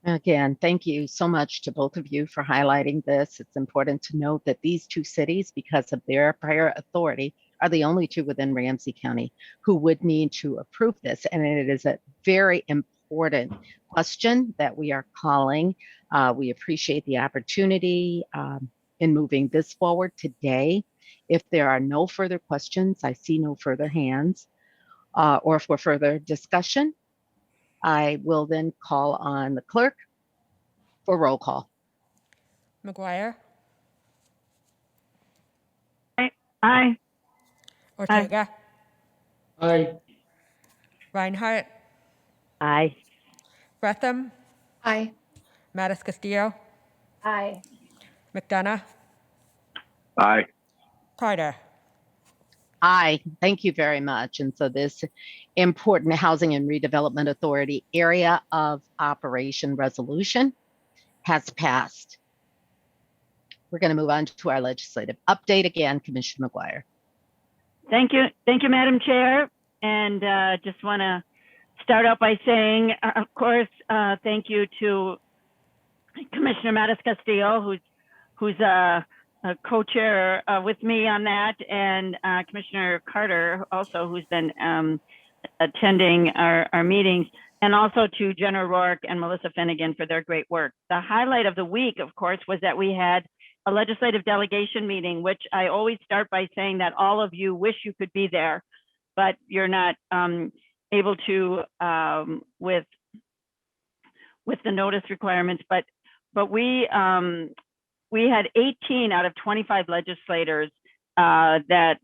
Again, thank you so much to both of you for highlighting this. It's important to note that these two cities, because of their prior authority, are the only two within Ramsey County who would need to approve this. And it is a very important question that we are calling. We appreciate the opportunity in moving this forward today. If there are no further questions, I see no further hands, or for further discussion, I will then call on the clerk for roll call. McGuire, Aye. Ortega, Aye. Reinhardt, Aye. Bretham, Aye. Manis-Castillo, Aye. McDonough, Aye. Carter. Aye, thank you very much. And so this important Housing and Redevelopment Authority area of operation resolution has passed. we're going to move on to our legislative update again. Commissioner McGuire. Thank you, Madam Chair. And just want to start out by saying, of course, thank you to Commissioner Mattis Castillo, who's a co-chair with me on that, and Commissioner Carter also, who's been attending our meetings, and also to Jenna O'Rourke and Melissa Finnegan for their great work. The highlight of the week, of course, was that we had a legislative delegation meeting, which I always start by saying that all of you wish you could be there, but you're not able to with the notice requirements. But we had 18 out of 25 legislators that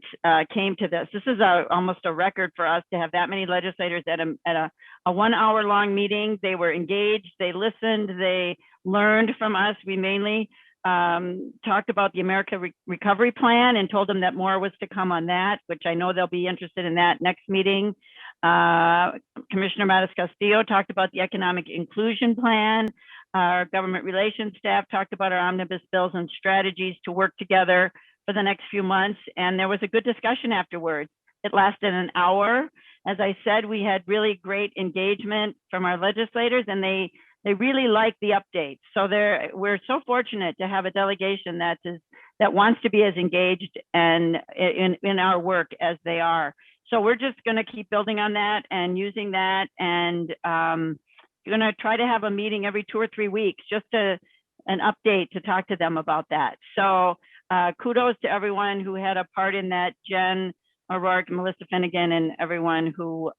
came to this. This is almost a record for us to have that many legislators at a 1 hour long meeting. They were engaged, they listened, they learned from us. We mainly talked about the America Recovery Plan and told them that more was to come on that, which I know they'll be interested in that next meeting. Commissioner Mattis Castillo talked about the Economic Inclusion Plan. Our government relations staff talked about our omnibus bills and strategies to work together for the next few months. And there was a good discussion afterwards. It lasted an hour. As I said, we had really great engagement from our legislators, and they really like the updates. So we're so fortunate to have a delegation that wants to be as engaged and in our work as they are. So we're just going to keep building on that and using that, and going to try to have a meeting every 2 or 3 weeks, just an update to talk to them about that. So kudos to everyone who had a part in that, Jen O'Rourke, Melissa Finnegan, and everyone who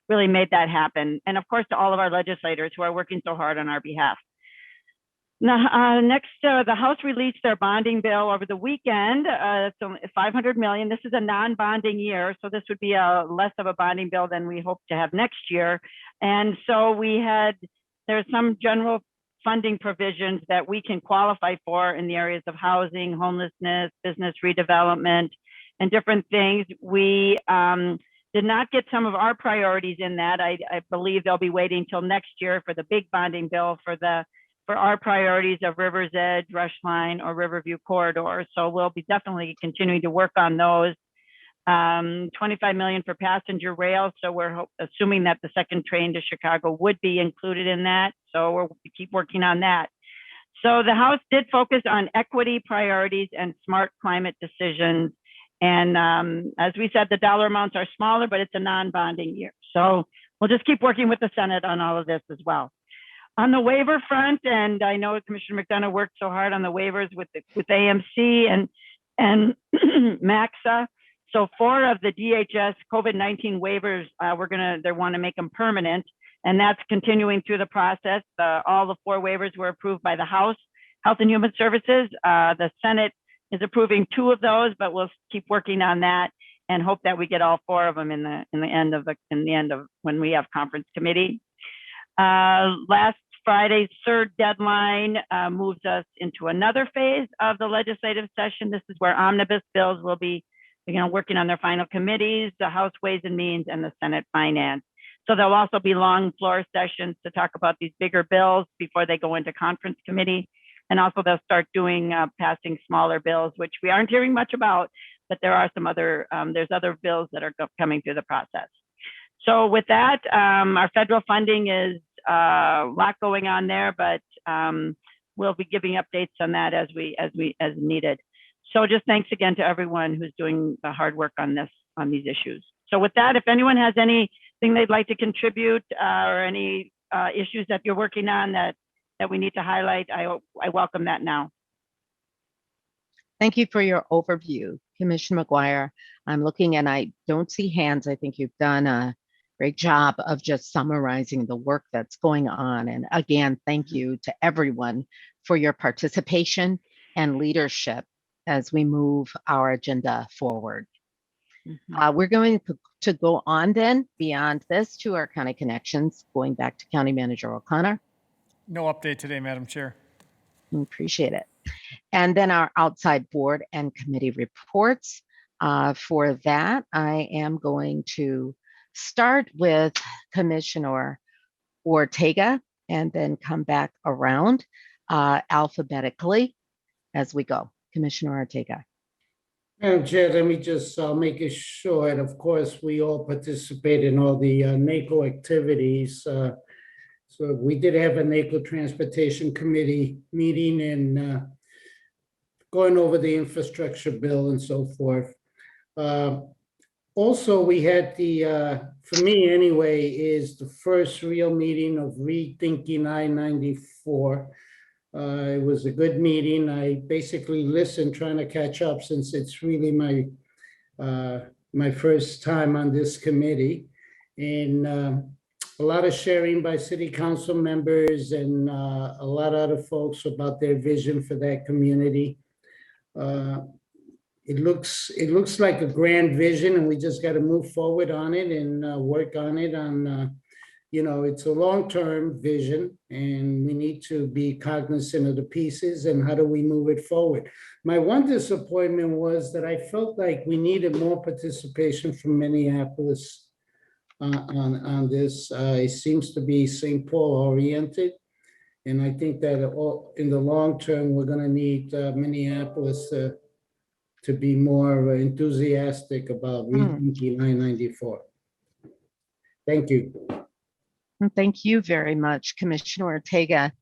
really made that happen. And of course, to all of our legislators who are working so hard on our behalf. Now, next, the House released their bonding bill over the weekend. So $500 million. This is a non-bonding year, so this would be less of a bonding bill than we hope to have next year. And so there's some general funding provisions that we can qualify for in the areas of housing, homelessness, business redevelopment, and different things. We did not get some of our priorities in that. I believe they'll be waiting till next year for the big bonding bill for our priorities of River's Edge, Rush Line, or Riverview Corridor. So we'll be definitely continuing to work on those. $25 million for passenger rail. So we're assuming that the second train to Chicago would be included in that. So we'll keep working on that. So the House did focus on equity priorities and smart climate decisions. And as we said, the dollar amounts are smaller, but it's a non-bonding year. So we'll just keep working with the Senate on all of this as well. On the waiver front, and I know Commissioner McDonough worked so hard on the waivers with AMC and MAXA. So 4 of the DHS COVID-19 waivers, they want to make them permanent, and that's continuing through the process. All the 4 waivers were approved by the House Health and Human Services. The Senate is approving 2 of those, but we'll keep working on that and hope that we get all 4 of them in the end of when we have conference committee. Last Friday's third deadline moves us into another phase of the legislative session. This is where omnibus bills will be working on their final committees, the House Ways and Means and the Senate Finance. So there'll also be long floor sessions to talk about these bigger bills before they go into conference committee. And also they'll start doing passing smaller bills, which we aren't hearing much about, but there are some other, there's other bills that are coming through the process. So with that, our federal funding is a lot going on there, but we'll be giving updates on that as needed. So just thanks again to everyone who's doing the hard work on these issues. So with that, if anyone has anything they'd like to contribute or any issues that you're working on that we need to highlight, I welcome that now. Thank you for your overview, Commissioner McGuire. I'm looking and I don't see hands. I think you've done a great job of just summarizing the work that's going on. And again, thank you to everyone for your participation and leadership as we move our agenda forward. We're going to go on then beyond this to our county connections, going back to County Manager O'Connor. No update today, Madam Chair. Appreciate it. And then our outside board and committee reports. For that, I am going to start with Commissioner Ortega and then come back around alphabetically. as we go. Commissioner Ortega. Madam Chair, let me just make it short. Of course, we all participate in all the NACO activities. So we did have a NACO Transportation Committee meeting and going over the infrastructure bill and so forth. Also, we had for me anyway, is the first real meeting of rethinking I-94. It was a good meeting. I basically listened, trying to catch up since it's really my first time on this committee. And a lot of sharing by city council members and a lot of other folks about their vision for that community. It looks like a grand vision, and we just got to move forward on it and work on it. It's a long-term vision, and we need to be cognizant of the pieces and how do we move it forward. My one disappointment was that I felt like we needed more participation from Minneapolis on this. It seems to be St. Paul oriented. And I think that in the long term, we're going to need Minneapolis to be more enthusiastic about rethinking I-94. Thank you. Thank you very much, Commissioner Ortega,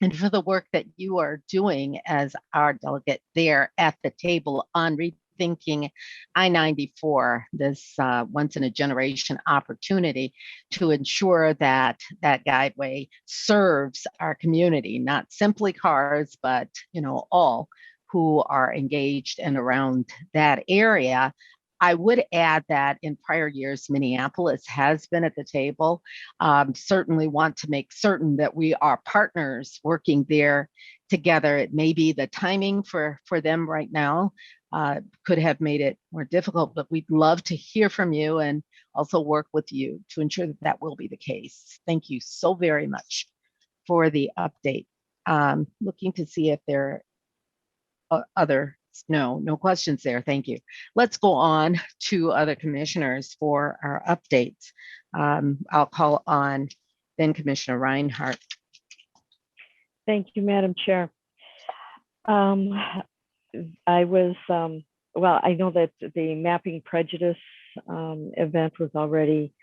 and for the work that you are doing as our delegate there at the table on rethinking I-94, this once-in-a-generation opportunity to ensure that that guideway serves our community, not simply cars, but all who are engaged and around that area. I would add that in prior years, Minneapolis has been at the table. Certainly want to make certain that we are partners working there together. It may be the timing for them right now could have made it more difficult, but we'd love to hear from you and also work with you to ensure that that will be the case. Thank you so very much for the update. Looking to see if there are no questions there. Thank you. Let's go on to other commissioners for our updates. I'll call on then Commissioner Reinhardt. Thank you, Madam Chair. I know that the Mapping Prejudice event was already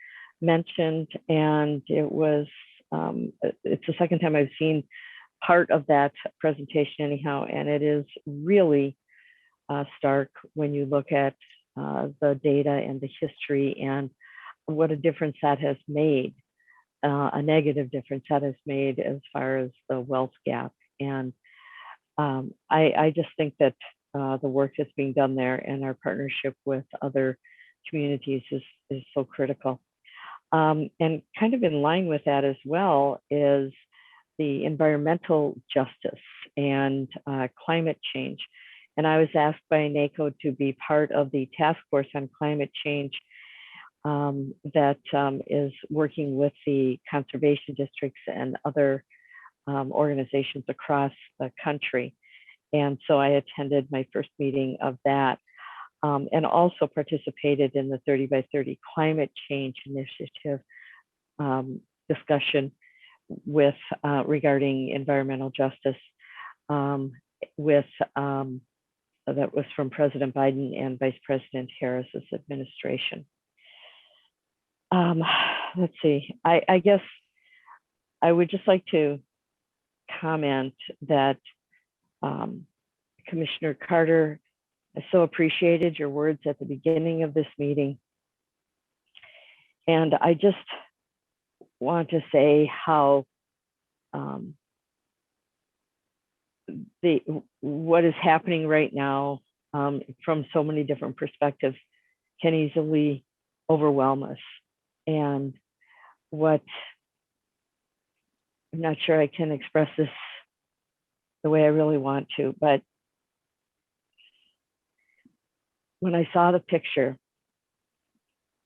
mentioned, and it's the second time I've seen part of that presentation anyhow, and it is really stark when you look at the data and the history and what a difference that has made, a negative difference that has made as far as the wealth gap. And I just think that the work that's being done there and our partnership with other communities is so critical. And kind of in line with that as well is the environmental justice and climate change. And I was asked by NACO to be part of the task force on climate change that is working with the conservation districts and other organizations across the country. And so I attended my first meeting of that and also participated in the 30 by 30 climate change initiative discussion with regarding environmental justice that was from President Biden and Vice President Harris's administration. Let's see, I guess I would just like to comment that Commissioner Carter, I so appreciated your words at the beginning of this meeting. And I just want to say how what is happening right now from so many different perspectives can easily overwhelm us. And I'm not sure I can express this the way I really want to, but when I saw the picture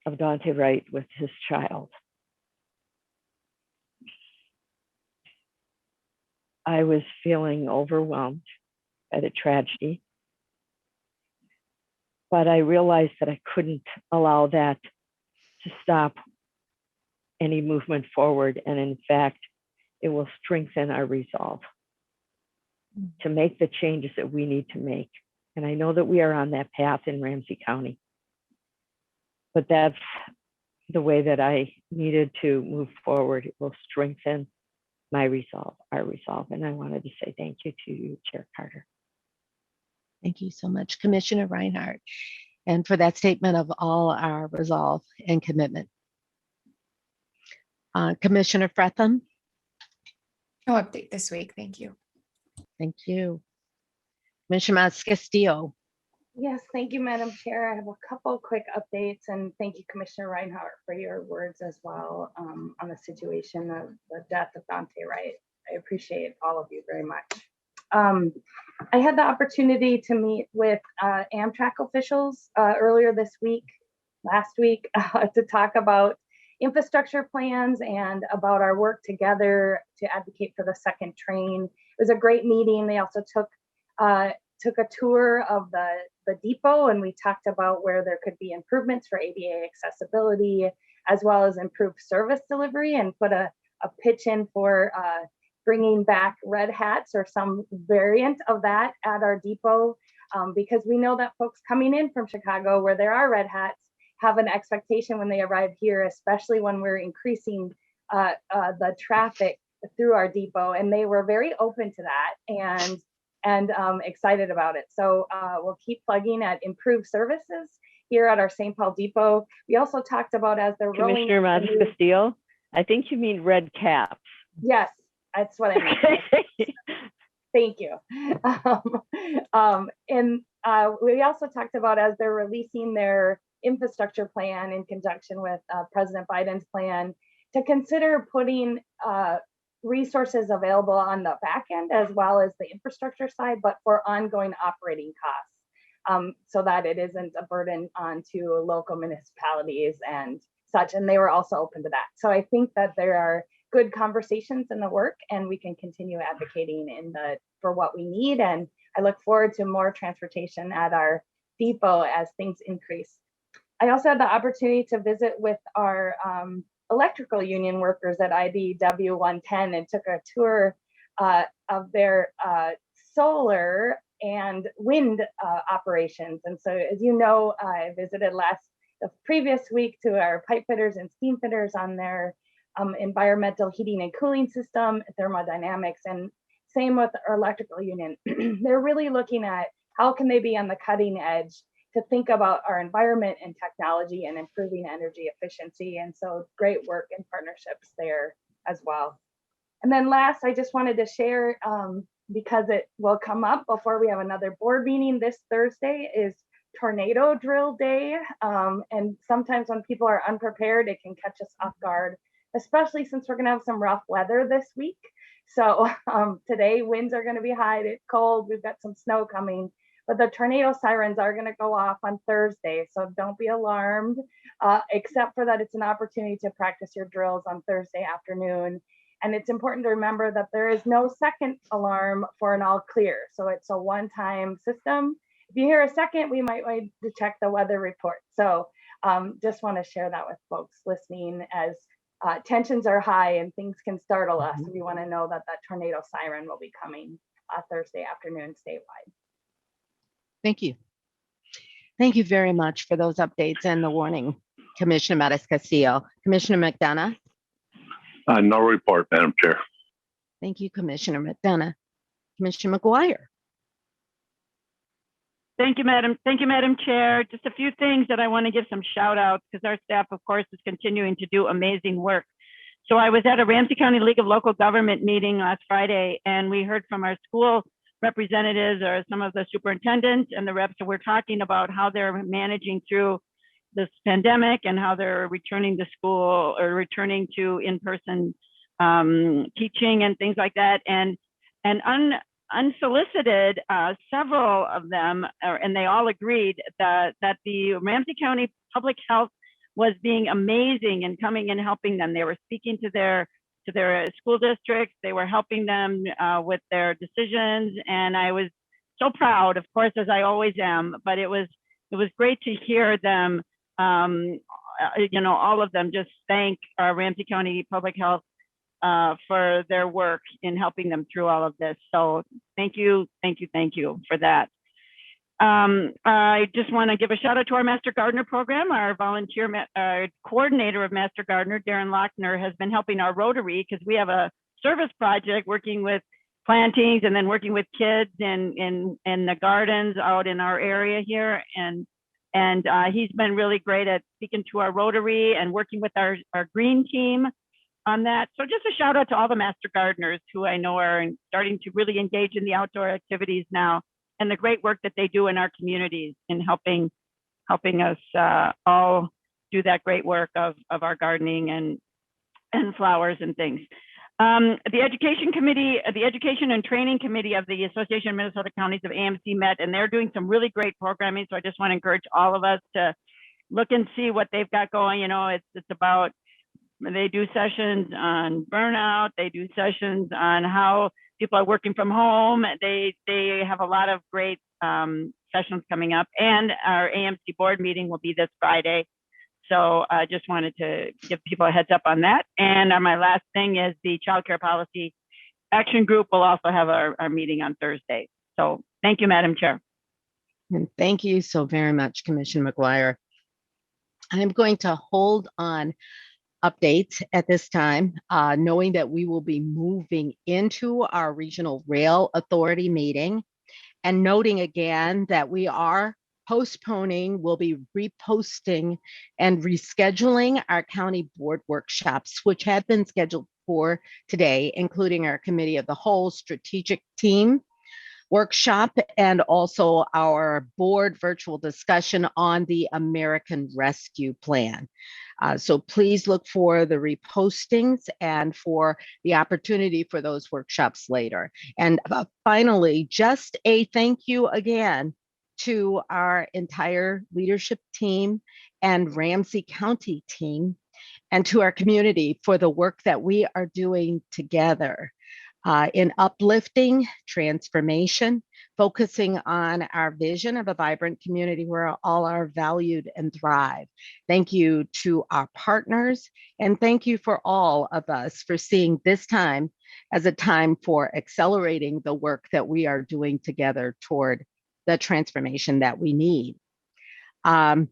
of Dante Wright with his child, I was feeling overwhelmed by the tragedy, but I realized that I couldn't allow that to stop any movement forward. And in fact, it will strengthen our resolve. to make the changes that we need to make. And I know that we are on that path in Ramsey County. But that's the way that I needed to move forward. It will strengthen my resolve, our resolve. And I wanted to say thank you to you, Chair Carter. Thank you so much, Commissioner Reinhardt, and for that statement of all our resolve and commitment. Commissioner Fretham. No update this week. Thank you. Thank you. Commissioner Castillo. Yes, thank you, Madam Chair. I have a couple quick updates, and thank you, Commissioner Reinhardt, for your words as well on the situation of the death of Dante Wright. I appreciate all of you very much. I had the opportunity to meet with Amtrak officials earlier this week, last week, to talk about infrastructure plans and about our work together to advocate for the second train. It was a great meeting. They also took a tour of the depot, and we talked about where there could be improvements for ADA accessibility, as well as improved service delivery, and put a pitch in for bringing back red hats or some variant of that at our depot, because we know that folks coming in from Chicago, where there are red hats, have an expectation when they arrive here, especially when we're increasing the traffic through our depot. And they were very open to that and excited about it. So we'll keep plugging at improved services here at our St. Paul depot. We also talked about, as they're rolling. Commissioner Castillo, I think you mean red caps. Yes, that's what I mean. Thank you. And we also talked about, as they're releasing their infrastructure plan in conjunction with President Biden's plan, to consider putting resources available on the back end as well as the infrastructure side, but for ongoing operating costs, so that it isn't a burden onto local municipalities and such. And they were also open to that. So I think that there are good conversations in the work, and we can continue advocating for what we need. And I look forward to more transportation at our depot as things increase. I also had the opportunity to visit with our electrical union workers at IBW 110 and took a tour of their solar and wind operations. And so, as you know, I visited the previous week to our pipe fitters and steam fitters on their environmental heating and cooling system, thermodynamics, and same with our electrical union. They're really looking at how can they be on the cutting edge to think about our environment and technology and improving energy efficiency. And so great work and partnerships there as well. And then last, I just wanted to share, because it will come up before we have another board meeting, this Thursday is tornado drill day. And sometimes when people are unprepared, it can catch us off guard, especially since we're gonna have some rough weather this week. So today winds are gonna be high, it's cold, we've got some snow coming. But the tornado sirens are going to go off on Thursday, so don't be alarmed, except for that it's an opportunity to practice your drills on Thursday afternoon. And it's important to remember that there is no second alarm for an all clear. So it's a one-time system. If you hear a second, we might want to check the weather report. So just want to share that with folks listening, as tensions are high and things can startle us. We want to know that that tornado siren will be coming Thursday afternoon statewide. Thank you. Thank you very much for those updates and the warning, Commissioner Mattis Castillo. Commissioner McDonough. No report, Madam Chair. Thank you, Commissioner McDonough. Commissioner McGuire. Thank you, Madam Chair. Just a few things that I want to give some shout outs, because our staff, of course, is continuing to do amazing work. So I was at a Ramsey County League of Local Government meeting last Friday, and we heard from our school representatives, or some of the superintendents and the reps, that were talking about how they're managing through this pandemic and how they're returning to school or returning to in-person teaching and things like that. And unsolicited, several of them, and they all agreed that the Ramsey County Public Health was being amazing and coming and helping them. They were speaking to their school districts. They were helping them with their decisions, and I was so proud, of course, as I always am. But it was great to hear them, all of them, just thank our Ramsey County Public Health for their work in helping them through all of this. So thank you for that. I just want to give a shout out to our Master Gardener program. Our volunteer coordinator of Master Gardener, Darren Lochner, has been helping our Rotary because we have a service project working with plantings and then working with kids in the gardens out in our area here. And he's been really great at speaking to our Rotary and working with our green team on that. So just a shout out to all the Master Gardeners who I know are starting to really engage in the outdoor activities now, and the great work that they do in our communities in helping us all do that great work of our gardening and flowers and things. The Education and Training Committee of the Association of Minnesota Counties of AMC met, and they're doing some really great programming. So I just want to encourage all of us to look and see what they've got going. You know, it's about, they do sessions on burnout. They do sessions on how people are working from home. They have a lot of great sessions coming up, and our AMC board meeting will be this Friday. So I just wanted to give people a heads up on that. And my last thing is the Child Care Policy Action Group will also have our meeting on Thursday. So thank you, Madam Chair. And thank you so very much, Commissioner McGuire. I'm going to hold on updates at this time, knowing that we will be moving into our Regional Rail Authority meeting, and noting again that we are postponing, we'll be reposting and rescheduling our county board workshops, which had been scheduled for today, including our Committee of the Whole Strategic Team workshop and also our board virtual discussion on the American Rescue Plan. So please look for the repostings and for the opportunity for those workshops later. And finally, just a thank you again to our entire leadership team and Ramsey County team, and to our community for the work that we are doing together in uplifting transformation, focusing on our vision of a vibrant community where all are valued and thrive. Thank you to our partners, and thank you for all of us for seeing this time as a time for accelerating the work that we are doing together toward the transformation that we need. And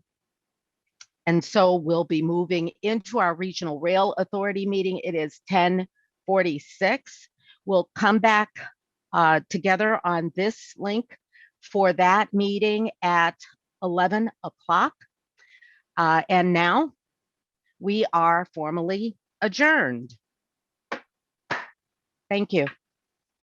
so we'll be moving into our Regional Rail Authority meeting. It is 10:46. We'll come back together on this link for that meeting at 11 o'clock. And now we are formally adjourned. Thank you.